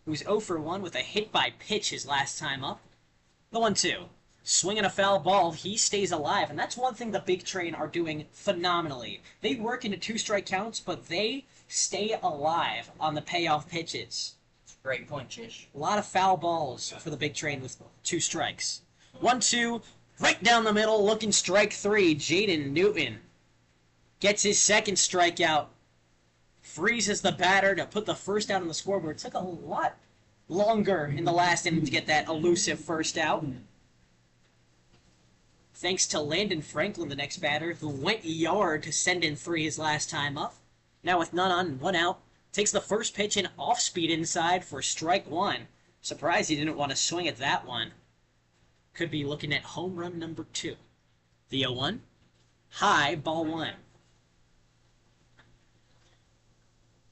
who's 0 for 1 with a hit by pitch his last time up. The 1-2. Swinging a foul ball, he stays alive, and that's one thing the Big Train are doing phenomenally. They work into 2-strike counts, but they stay alive on the payoff pitches. Great point, Jish. A lot of foul balls for the Big Train with 2 strikes. 1-2, right down the middle, looking strike 3. Jaden Newton gets his second strikeout. Freezes the batter to put the first out on the scoreboard. It took a lot longer in the last inning to get that elusive first out. Thanks to Landon Franklin, the next batter, who went yard to send in 3 his last time up. Now with none on and 1 out, takes the first pitch and off-speed inside for strike 1. Surprised he didn't want to swing at that one. Could be looking at home run number 2. The 0-1, high, ball 1.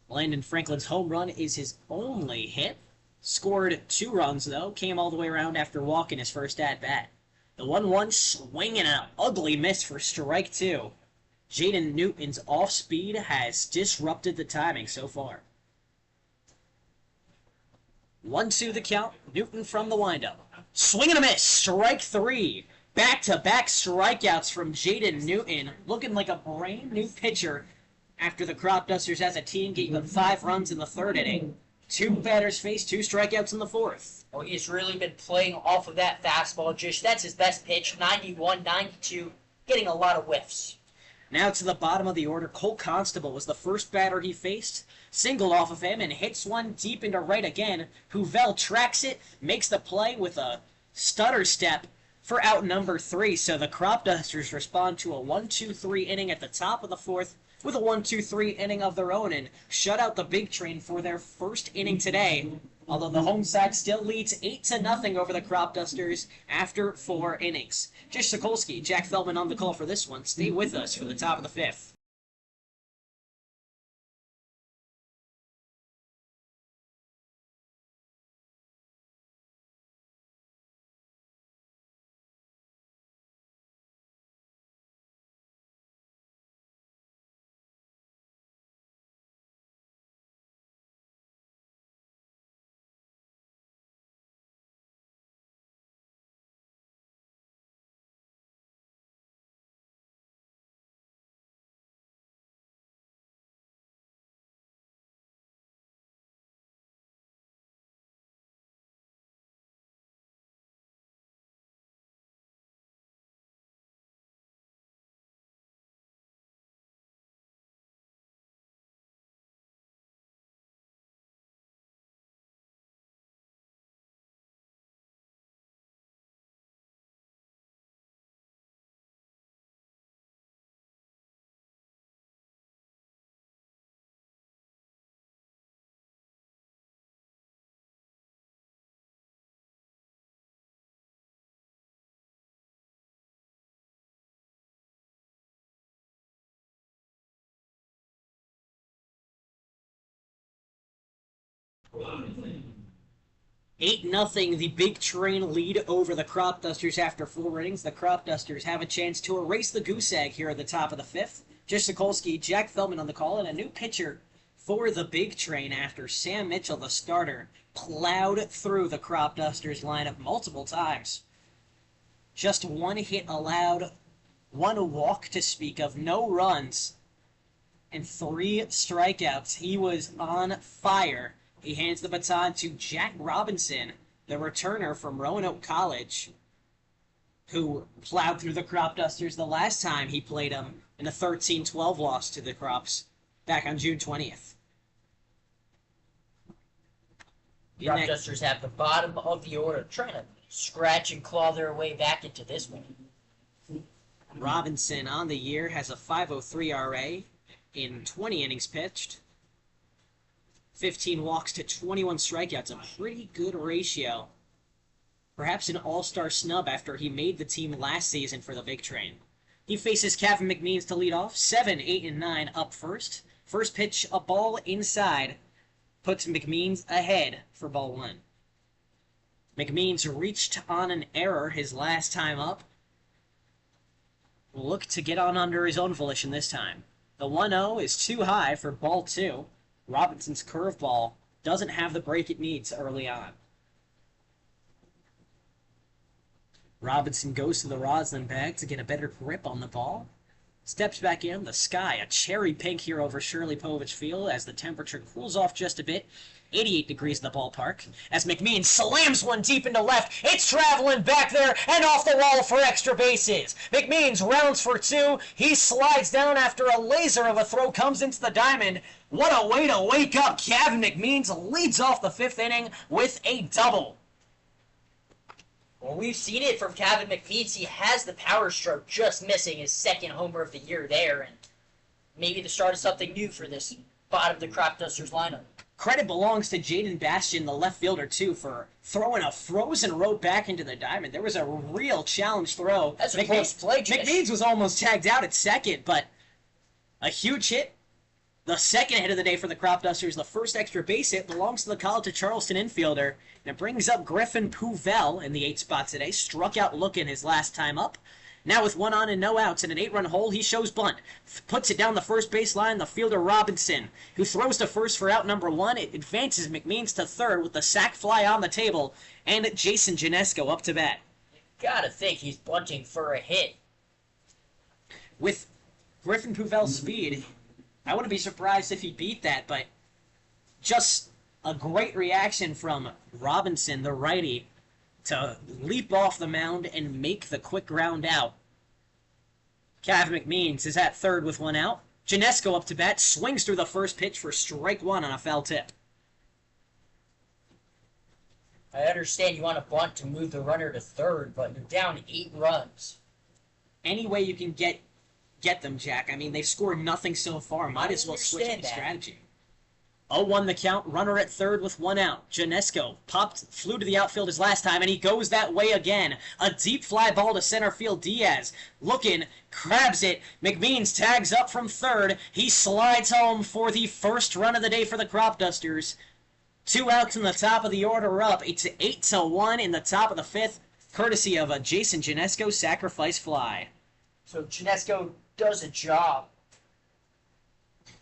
Landon Franklin's home run is his only hit. Scored 2 runs, though. Came all the way around after walking his first at-bat. The 1-1 swinging an ugly miss for strike 2. Jaden Newton's off-speed has disrupted the timing so far. 1-2 the count. Newton from the windup. Swing and a miss. Strike 3. Back-to-back strikeouts from Jaden Newton. Looking like a brand new pitcher after the Cropdusters as a team gave them 5 runs in the 3rd inning. 2 batters faced, 2 strikeouts in the 4th. Oh, he's really been playing off of that fastball, Jish. That's his best pitch, 91, 92, getting a lot of whiffs. Now to the bottom of the order, Cole Constable was the first batter he faced. Singled off of him and hits one deep into right again. Huvel tracks it, makes the play with a stutter step for out number 3. So the Cropdusters respond to a 1-2-3 inning at the top of the 4th with a 1-2-3 inning of their own and shut out the Big Train for their first inning today. Although the home side still leads 8-0 over the Cropdusters after 4 innings. Jish, Sokolsky, Jack Feldman on the call for this one. Stay with us for the top of the 5th. Eight nothing, the Big Train lead over the Cropdusters after 4 innings. The Cropdusters have a chance to erase the goose egg here at the top of the 5th. Jish, Sokolsky, Jack Feldman on the call, and a new pitcher for the Big Train after Sam Mitchell, the starter, plowed through the Cropdusters lineup multiple times. Just 1 hit allowed, 1 walk to speak of, no runs, and 3 strikeouts. He was on fire. He hands the baton to Jack Robinson, the returner from Roanoke College. who plowed through the Cropdusters the last time he played them in a 13-12 loss to the Crops back on June 20th. Cropdusters have the bottom of the order, trying to scratch and claw their way back into this one. Robinson on the year has a 5.03 RA in 20 innings pitched. 15 walks to 21 strikeouts, a pretty good ratio. Perhaps an all-star snub after he made the team last season for the big train. He faces Kevin McMeans to lead off. 7, 8, and 9 up first. First pitch, a ball inside, puts McMeans ahead for ball 1. McMeans reached on an error his last time up. Will look to get on under his own volition this time. The 1-0 is too high for ball 2. Robinson's curveball doesn't have the break it needs early on. Robinson goes to the rosin bag to get a better grip on the ball. Steps back in, the sky a cherry pink here over Shirley Povich Field as the temperature cools off just a bit. 88 degrees in the ballpark. As McMeans slams one deep into left, it's traveling back there and off the wall for extra bases. McMeans rounds for 2. He slides down after a laser of a throw comes into the diamond. What a way to wake up. Kevin McMeans leads off the 5th inning with a double. Well, we've seen it from Kevin McMeans. He has the power stroke, just missing his 2nd homer of the year there, and maybe the start of something new for this bottom of the Cropdusters lineup. Credit belongs to Jaden Bastian, the left fielder, too, for throwing a frozen rope back into the diamond. There was a real challenge throw. That's a close play, Jish. McMeans was almost tagged out at second, but a huge hit. The second hit of the day for the Cropdusters, the first extra base hit, belongs to the College of Charleston infielder, and it brings up Griffin Pouvel in the 8th spot today. Struck out looking his last time up. Now with 1 on and no outs in an 8-run hole, he shows bunt. Puts it down the first baseline, the fielder Robinson, who throws to first for out number 1. It advances McMeans to third with the sac fly on the table, and Jason Janesco up to bat. Gotta think he's bunting for a hit. With Griffin Pouvel's speed, I wouldn't be surprised if he beat that, but just a great reaction from Robinson, the righty, to leap off the mound and make the quick ground out. Kevin McMeans is at third with 1 out. Janesco up to bat, swings through the first pitch for strike 1 on a foul tip. I understand you want to bunt to move the runner to third, but you're down 8 runs. Any way you can get them, Jack. I mean, they've scored nothing so far. Might as well switch up the strategy. 0-1 the count, runner at third with 1 out. Janesco flew to the outfield his last time, and he goes that way again. A deep fly ball to center field. Diaz looking, grabs it. McMeans tags up from third. He slides home for the first run of the day for the Cropdusters. 2 outs in the top of the order up. It's 8-1 in the top of the 5th, courtesy of a Jason Janesco sacrifice fly. So Janesco does a job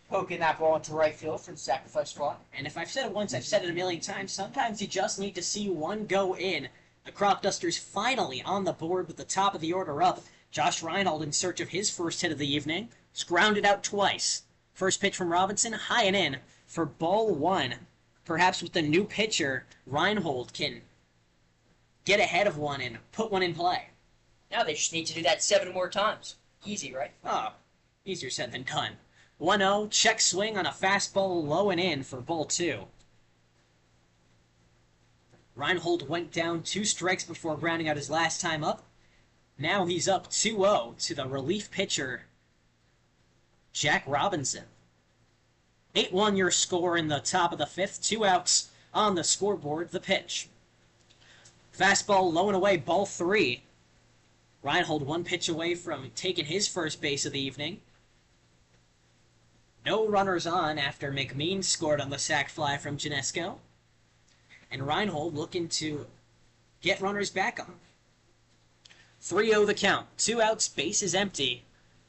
poking that ball into right field for the sacrifice fly. And if I've said it once, I've said it a million times, sometimes you just need to see one go in. The Cropdusters finally on the board with the top of the order up. Josh Reinhold in search of his first hit of the evening. He's grounded out twice. First pitch from Robinson, high and in for ball 1. Perhaps with the new pitcher, Reinhold can get ahead of one and put one in play. Now they just need to do that 7 more times. Easy, right? Oh, easier said than done. 1-0, check swing on a fastball low and in for ball 2. Reinhold went down 2 strikes before grounding out his last time up. Now he's up 2-0 to the relief pitcher, Jack Robinson. 8-1 your score in the top of the 5th. 2 outs on the scoreboard. The pitch. Fastball low and away, ball 3. Reinhold 1 pitch away from taking his first base of the evening. No runners on after McMeans scored on the sac fly from Janesco. And Reinhold looking to get runners back on. 3-0 the count. 2 outs, base is empty.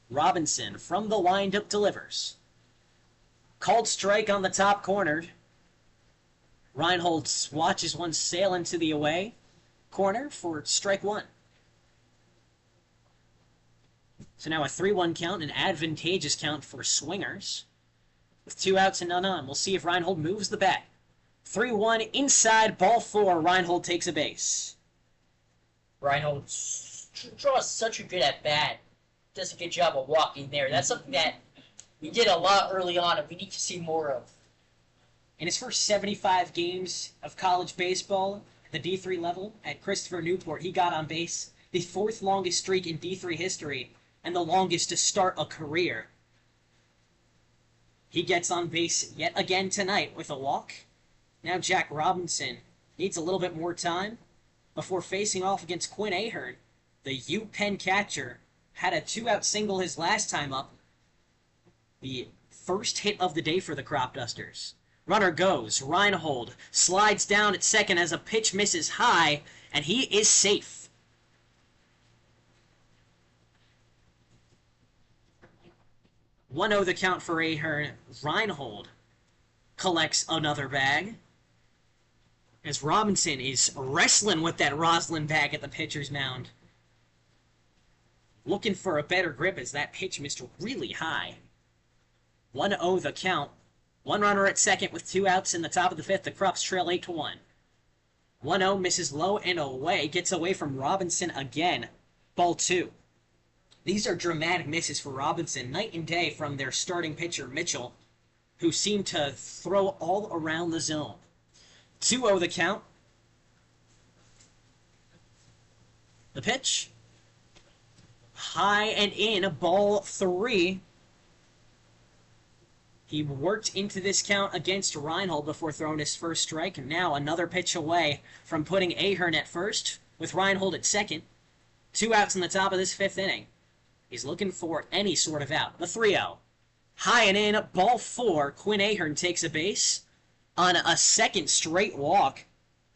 Robinson from the windup delivers. Called strike on the top corner. Reinhold watches one sail into the away corner for strike 1. So now a 3-1 count, an advantageous count for swingers. With 2 outs and none on, we'll see if Reinhold moves the bat. 3-1 inside, ball 4, Reinhold takes a base. Reinhold draws such a good at bat. Does a good job of walking there. That's something that we did a lot early on, and we need to see more of. In his first 75 games of college baseball at the D3 level at Christopher Newport, he got on base, the fourth longest streak in D3 history, and the longest to start a career. He gets on base yet again tonight with a walk. Now Jack Robinson needs a little bit more time before facing off against Quinn Ahern. The UPenn catcher had a 2-out single his last time up. The first hit of the day for the Cropdusters. Runner goes. Reinhold slides down at second as a pitch misses high, and he is safe. "1-0 the count for Ahern. Reinhold collects another bag, as Robinson is wrestling with that Roslin bag at the pitcher's mound. Looking for a better grip as that pitch missed really high. 1-0 the count. One runner at second with 2 outs in the top of the fifth. The Crups trail 8-1. 1-0 misses low and away. Gets away from Robinson again. Ball 2. These are dramatic misses for Robinson. Night and day from their starting pitcher, Mitchell, who seemed to throw all around the zone. 2-0 the count. The pitch. High and in. Ball 3. He worked into this count against Reinhold before throwing his first strike. Now another pitch away from putting Ahern at first with Reinhold at second. 2 outs in the top of this fifth inning. He's looking for any sort of out. The 3-0. High and in. Ball 4. Quinn Ahern takes a base on a second straight walk.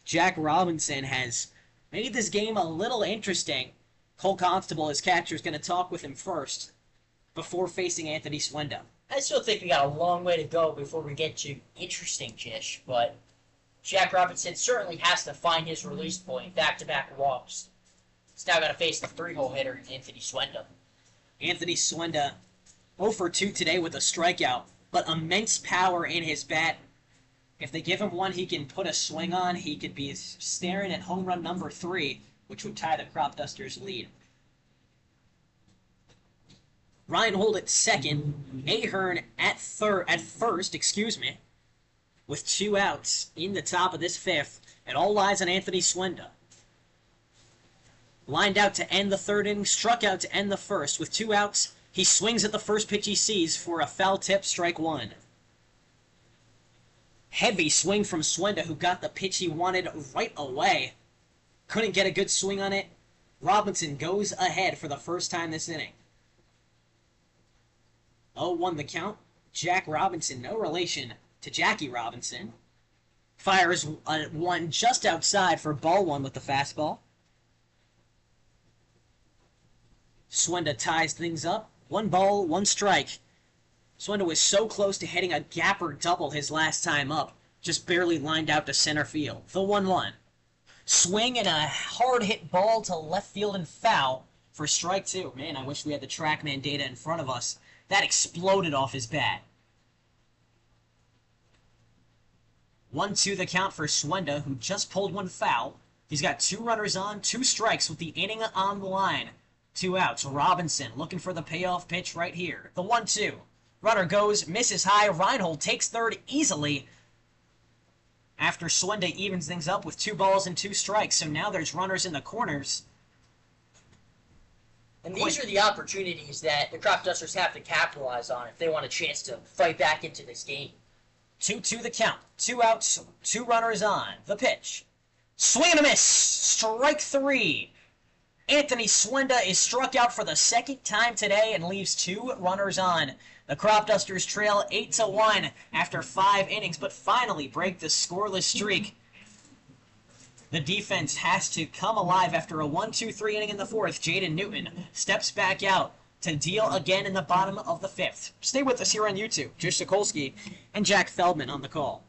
Jack Robinson has made this game a little interesting. Cole Constable, his catcher, is going to talk with him first before facing Anthony Swenda. I still think we got a long way to go before we get to interesting Jish, but Jack Robinson certainly has to find his release point, back-to-back walks. He's now got to face the 3-hole hitter, Anthony Swenda. Anthony Swenda 0 for 2 today with a strikeout, but immense power in his bat. If they give him one he can put a swing on, he could be staring at home run number 3, which would tie the Cropdusters' lead. Reinhold at second, Ahern at first, with 2 outs in the top of this fifth. It all lies on Anthony Swenda. Lined out to end the third inning, struck out to end the first. With 2 outs, he swings at the first pitch he sees for a foul tip, strike 1. Heavy swing from Swenda, who got the pitch he wanted right away. Couldn't get a good swing on it. Robinson goes ahead for the first time this inning. 0-1 the count. Jack Robinson, no relation to Jackie Robinson. Fires one just outside for ball 1 with the fastball. Swenda ties things up. 1 ball, 1 strike. Swenda was so close to hitting a gapper double his last time up. Just barely lined out to center field. The 1-1. Swing and a hard hit ball to left field and foul for strike 2. Man, I wish we had the TrackMan data in front of us. That exploded off his bat. 1-2 the count for Swenda, who just pulled 1 foul. He's got 2 runners on, 2 strikes with the inning on the line. 2 outs. Robinson looking for the payoff pitch right here. The 1-2. Runner goes, misses high. Reinhold takes third easily after Swenda evens things up with 2 balls and 2 strikes. So now there's runners in the corners. And these are the opportunities that the Cropdusters have to capitalize on if they want a chance to fight back into this game. 2-2 the count. 2 outs, 2 runners on. The pitch. Swing and a miss. Strike 3. Anthony Swenda is struck out for the second time today and leaves 2 runners on. The Cropdusters trail 8-1 after 5 innings, but finally break the scoreless streak. The defense has to come alive after a 1-2-3 inning in the 4th. Jaden Newton steps back out to deal again in the bottom of the 5th. Stay with us here on YouTube. Jish Sokolsky and Jack Feldman on the call.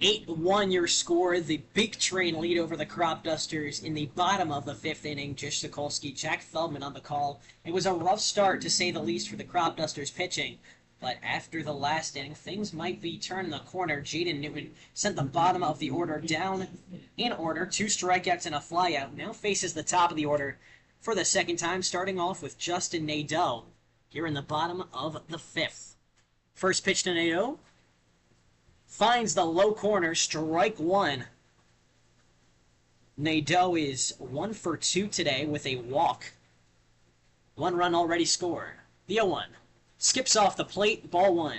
8-1 your score. The big train lead over the Cropdusters in the bottom of the 5th inning. Jish, Sokolsky, Jack Feldman on the call. It was a rough start, to say the least, for the Cropdusters pitching. But after the last inning, things might be turning the corner. Jaden Newton sent the bottom of the order down in order. 2 strikeouts and a flyout. Now faces the top of the order for the second time, starting off with Justin Nadeau here in the bottom of the 5th. First pitch to Nadeau. Finds the low corner, strike 1. Nadeau is 1 for 2 today with a walk. 1 run already scored. The 0-1. Skips off the plate, ball 1.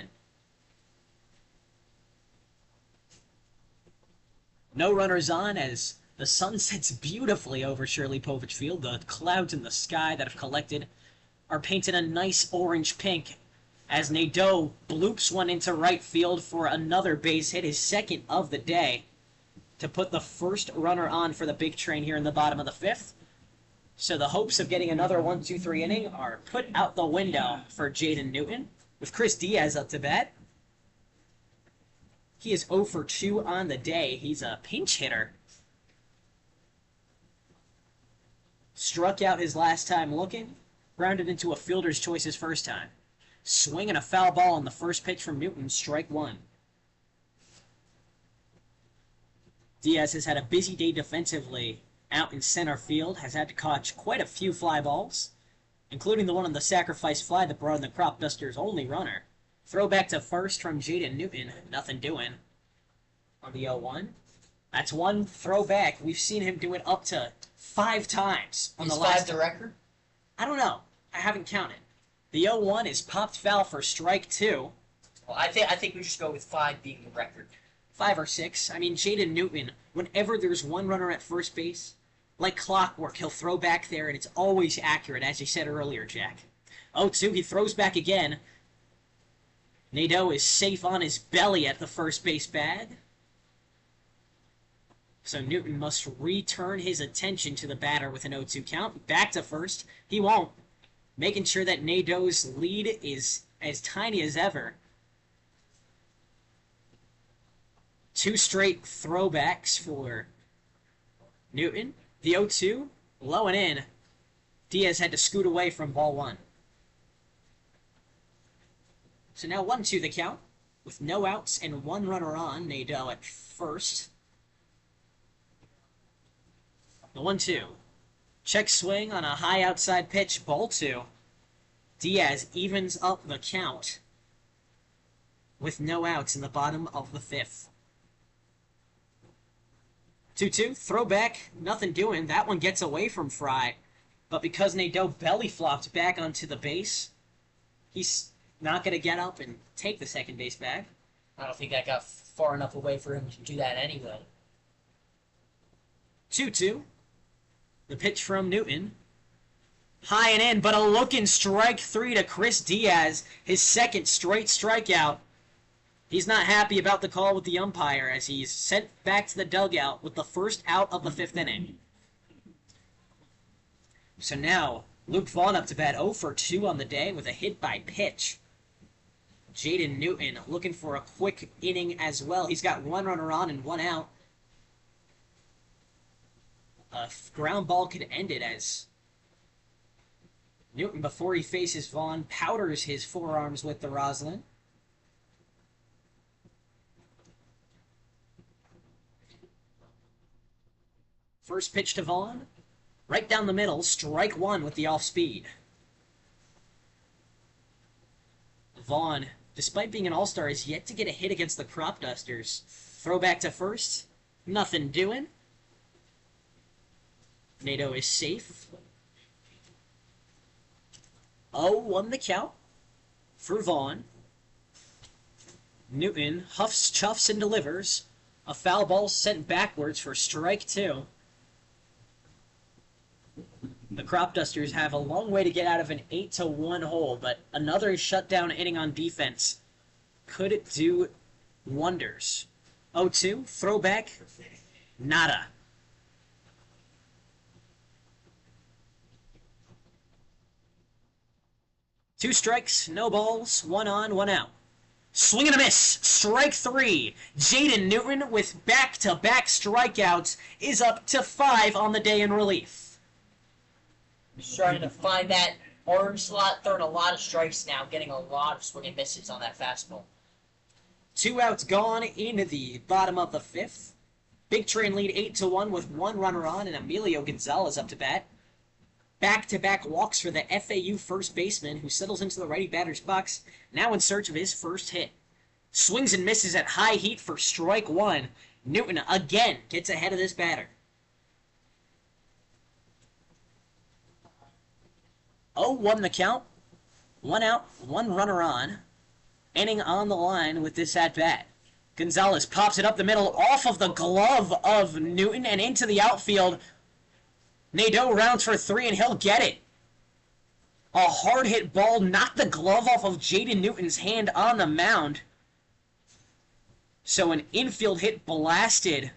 No runners on as the sun sets beautifully over Shirley Povich Field. The clouds in the sky that have collected are painted a nice orange-pink as Nadeau bloops one into right field for another base hit, his second of the day, to put the first runner on for the big train here in the bottom of the 5th. So the hopes of getting another 1-2-3 inning are put out the window for Jaden Newton, with Chris Diaz up to bat. He is 0 for 2 on the day. He's a pinch hitter. Struck out his last time looking, grounded into a fielder's choice his first time. Swing and a foul ball on the first pitch from Newton, strike 1. Diaz has had a busy day defensively out in center field, has had to catch quite a few fly balls, including the one on the sacrifice fly that brought in the Cropdusters' only runner. Throwback to first from Jaden Newton, nothing doing on the 0-1. That's 1 throwback. We've seen him do it up to 5 times on the last. Is 5 the record? I don't know. I haven't counted. The 0-1 is popped foul for strike 2. Well, I think we should go with 5 being the record. 5 or 6. I mean, Jaden Newton, whenever there's 1 runner at first base, like clockwork, he'll throw back there, and it's always accurate, as you said earlier, Jack. 0-2, he throws back again. Nadeau is safe on his belly at the first base bag. So Newton must return his attention to the batter with an 0-2 count. Back to first. He won't. Making sure that Nadeau's lead is as tiny as ever. 2 straight throwbacks for Newton. The 0-2, low and in. Diaz had to scoot away from ball 1. So now 1-2 the count, with no outs and 1 runner on. Nadeau at first. The 1-2. Check swing on a high outside pitch, ball 2. Diaz evens up the count with no outs in the bottom of the 5th. 2-2, throwback, nothing doing. That one gets away from Fry. But because Nadeau belly flopped back onto the base, he's not going to get up and take the second base bag. I don't think that got far enough away for him to do that anyway. 2-2. The pitch from Newton. High and in, but a looking strike 3 to Chris Diaz. His second straight strikeout. He's not happy about the call with the umpire as he's sent back to the dugout with the first out of the 5th inning. So now, Luke Vaughn up to bat 0 for 2 on the day with a hit by pitch. Jaden Newton looking for a quick inning as well. He's got 1 runner on and 1 out. A ground ball could end it as Newton, before he faces Vaughn, powders his forearms with the Roslyn. First pitch to Vaughn. Right down the middle, strike 1 with the off-speed. Vaughn, despite being an all-star, is yet to get a hit against the Cropdusters. Throwback to first. Nothing doing. Nadeau is safe. 0-1 the count for Vaughn. Newton huffs, chuffs, and delivers. A foul ball sent backwards for strike 2. The Cropdusters have a long way to get out of an 8-1 hole, but another shutdown inning on defense could do wonders. 0-2, throwback, nada. Two strikes, no balls, 1 on, 1 out. Swing and a miss. Strike 3. Jaden Newton with back-to-back strikeouts is up to 5 on the day in relief. Starting to find that arm slot, throwing a lot of strikes now, getting a lot of swing and misses on that fastball. 2 outs gone in the bottom of the 5th. Big Train lead 8-1 with 1 runner on, and Emilio Gonzalez up to bat. Back-to-back walks for the FAU first baseman, who settles into the righty batter's box, now in search of his first hit. Swings and misses at high heat for strike 1. Newton again gets ahead of this batter. 0-1 the count. 1 out, 1 runner on. Inning on the line with this at-bat. Gonzalez pops it up the middle off of the glove of Newton and into the outfield. Nadeau rounds for 3 and he'll get it. A hard hit ball knocked the glove off of Jaden Newton's hand on the mound. So an infield hit blasted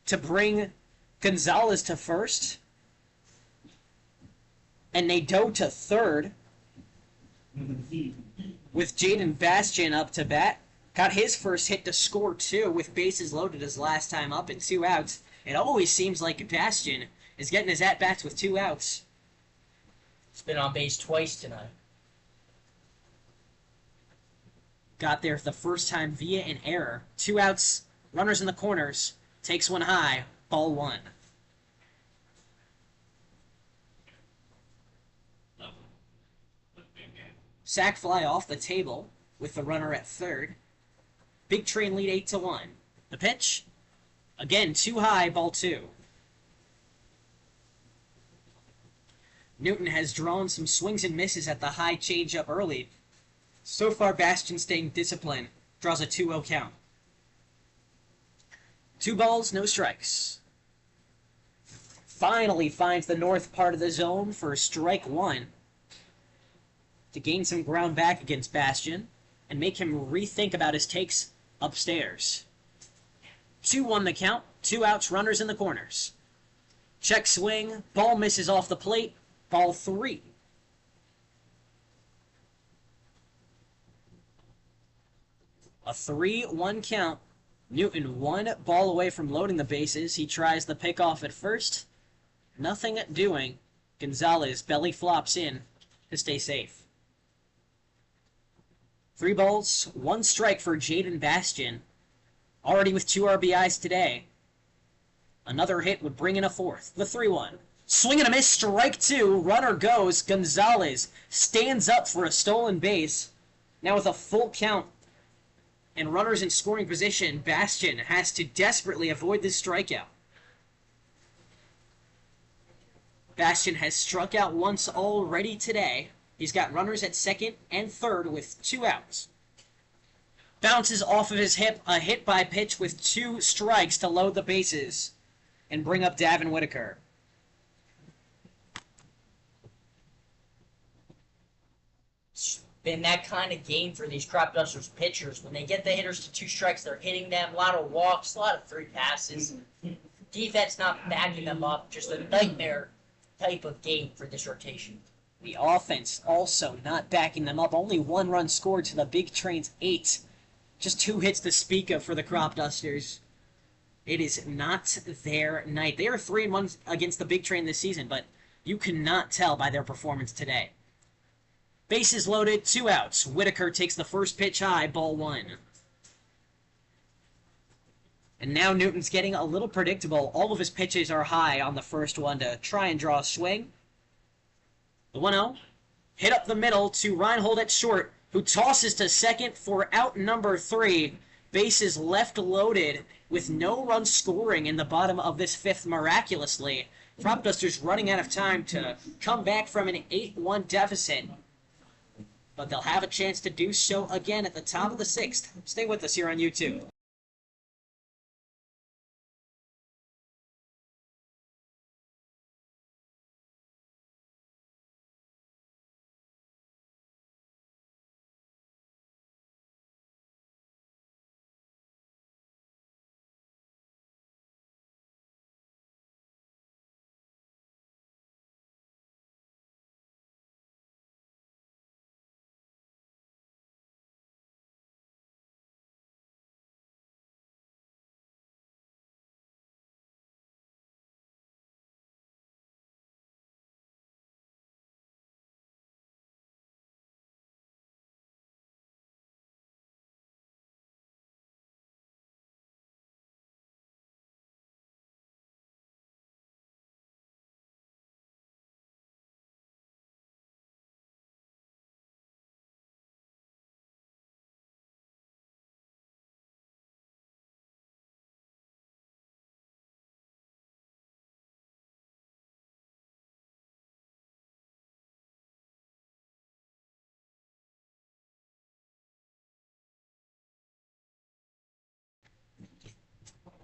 to bring Gonzalez to first. And Nadeau to third. With Jaden Bastian up to bat. Got his first hit to score 2 with bases loaded his last time up and 2 outs. It always seems like Bastian is getting his at-bats with 2 outs. He's been on base twice tonight. Got there for the first time via an error. 2 outs, runners in the corners. Takes one high, ball 1. Sac fly off the table with the runner at third. Big Train lead 8-1. The pitch, again too high, ball 2. Newton has drawn some swings and misses at the high changeup early. So far, Bastian staying disciplined. Draws a 2-0 count. 2 balls, no strikes. Finally finds the north part of the zone for strike 1. To gain some ground back against Bastian and make him rethink about his takes upstairs. 2-1 the count. 2 outs, runners in the corners. Check swing. Ball misses off the plate. Ball 3. A 3-1 count. Newton 1 ball away from loading the bases. He tries the pickoff at first. Nothing doing. Gonzalez belly flops in to stay safe. 3 balls, 1 strike for Jaden Bastian. Already with 2 RBIs today. Another hit would bring in a 4th. The 3-1. Swing and a miss, strike 2. Runner goes. Gonzalez stands up for a stolen base. Now with a full count and runners in scoring position, Bastian has to desperately avoid this strikeout. Bastian has struck out once already today. He's got runners at second and third with 2 outs. Bounces off of his hip, a hit by pitch with 2 strikes to load the bases and bring up Davin Whitaker. It's been that kind of game for these Cropdusters pitchers. When they get the hitters to 2 strikes, they're hitting them. A lot of walks, a lot of free passes. Defense not backing them up. Just a nightmare type of game for this rotation. The offense also not backing them up. Only 1 run scored to the Big Train's 8. Just 2 hits to speak of for the Cropdusters. It is not their night. They are 3-1 against the Big Train this season, but you cannot tell by their performance today. Bases loaded, 2 outs. Whitaker takes the first pitch high, ball 1. And now Newton's getting a little predictable. All of his pitches are high on the first one to try and draw a swing. The 1-0. Hit up the middle to Reinhold at short, who tosses to second for out number 3. Bases left loaded with no run scoring in the bottom of this 5th miraculously. Cropdusters running out of time to come back from an 8-1 deficit. But they'll have a chance to do so again at the top of the 6th. Stay with us here on YouTube.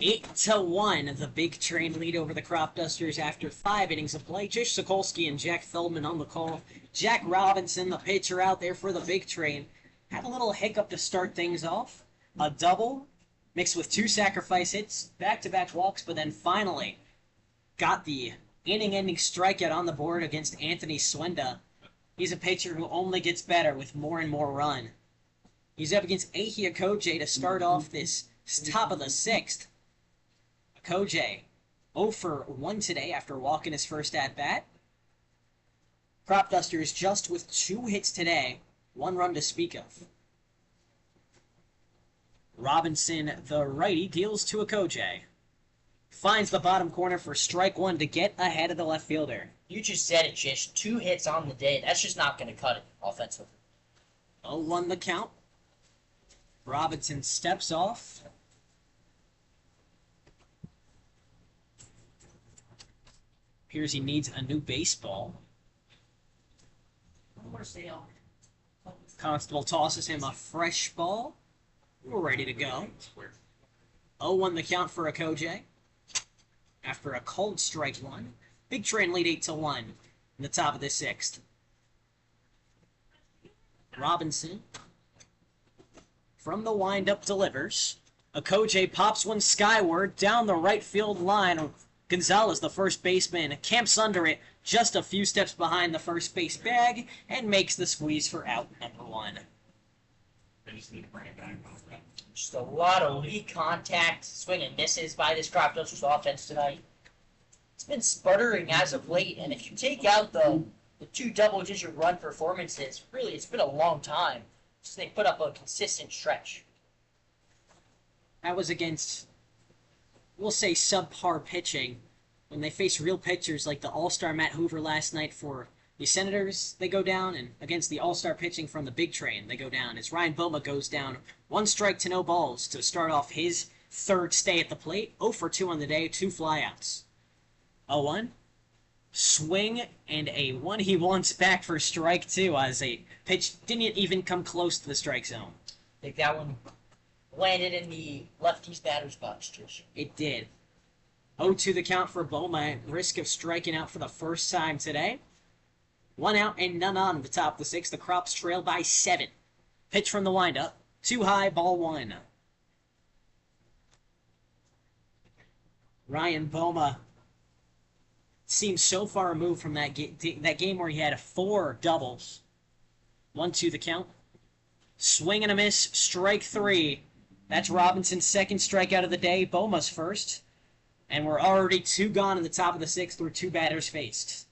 8-1, the big train lead over the Cropdusters after 5 innings of play. Jish, Sokolsky, and Jack Feldman on the call. Jack Robinson, the pitcher out there for the big train, had a little hiccup to start things off. A double, mixed with 2 sacrifice hits, back-to-back walks, but then finally got the inning-ending strikeout on the board against Anthony Swenda. He's a pitcher who only gets better with more and more run. He's up against Ahi Akoje to start off this top of the 6th. Akoje 0 for 1 today after walking his first at-bat. Cropdusters just with 2 hits today, 1 run to speak of. Robinson, the righty, deals to Akoje. Finds the bottom corner for strike 1 to get ahead of the left fielder. You just said it, Jish. 2 hits on the day. That's just not going to cut it offensively. 0-1 the count. Robinson steps off. Appears he needs a new baseball. Constable tosses him a fresh ball. We're ready to go. 0-1 the count for Akoje. After a cold strike 1. Big train lead 8-1 in the top of the 6th. Robinson from the windup delivers. Akoje pops one skyward down the right field line. Gonzalez, the first baseman, camps under it just a few steps behind the first base bag and makes the squeeze for out number 1. They just need to bring it back. Just a lot of weak contact, swing and misses by this Cropdusters offense tonight. It's been sputtering as of late, and if you take out the 2 double-digit run performances, really it's been a long time since they put up a consistent stretch. That was against, we'll say, subpar pitching. When they face real pitchers like the All-Star Matt Hoover last night for the Senators, they go down, and against the All-Star pitching from the big train, they go down. As Ryan Boma goes down, 1 strike to no balls to start off his 3rd stay at the plate. 0 for 2 on the day, 2 flyouts. 0-1. Swing and a 1 he wants back for strike 2 as a pitch didn't even come close to the strike zone. I think that one landed in the lefty's batter's box, Jish. It did. 0-2 the count for Boma at risk of striking out for the first time today. 1 out and none on at the top of the 6th. The Crops trail by 7. Pitch from the windup. 2 high, ball 1. Ryan Boma seems so far removed from that game where he had 4 doubles. 1-2 the count. Swing and a miss, strike 3. That's Robinson's 2nd strikeout of the day, Boma's 1st. And we're already 2 gone in the top of the 6th through 2 batters faced.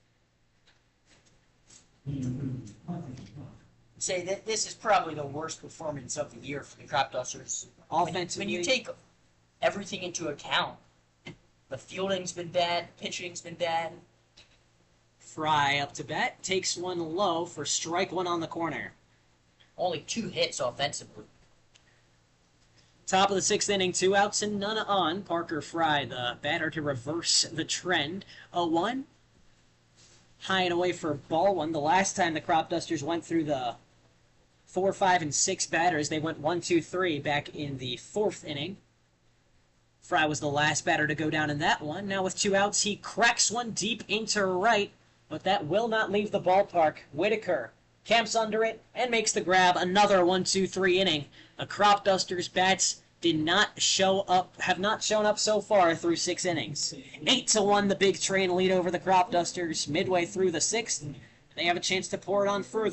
Say that this is probably the worst performance of the year for the Cropdusters. Offensively, When you take everything into account, the fielding's been bad, pitching's been bad. Fry up to bat, takes 1 low for strike 1 on the corner. Only 2 hits offensively. Top of the 6th inning, 2 outs and none on. Parker Fry, the batter to reverse the trend. 0-1. High and away for ball 1. The last time the Cropdusters went through the 4, 5, and 6 batters, they went 1, 2, 3 back in the 4th inning. Fry was the last batter to go down in that one. Now with 2 outs, he cracks 1 deep into right, but that will not leave the ballpark. Whitaker camps under it and makes the grab. Another 1, 2, 3 inning. The Cropdusters bats have not shown up so far through 6 innings. 8-1, the big train lead over the Cropdusters midway through the 6th. They have a chance to pour it on further.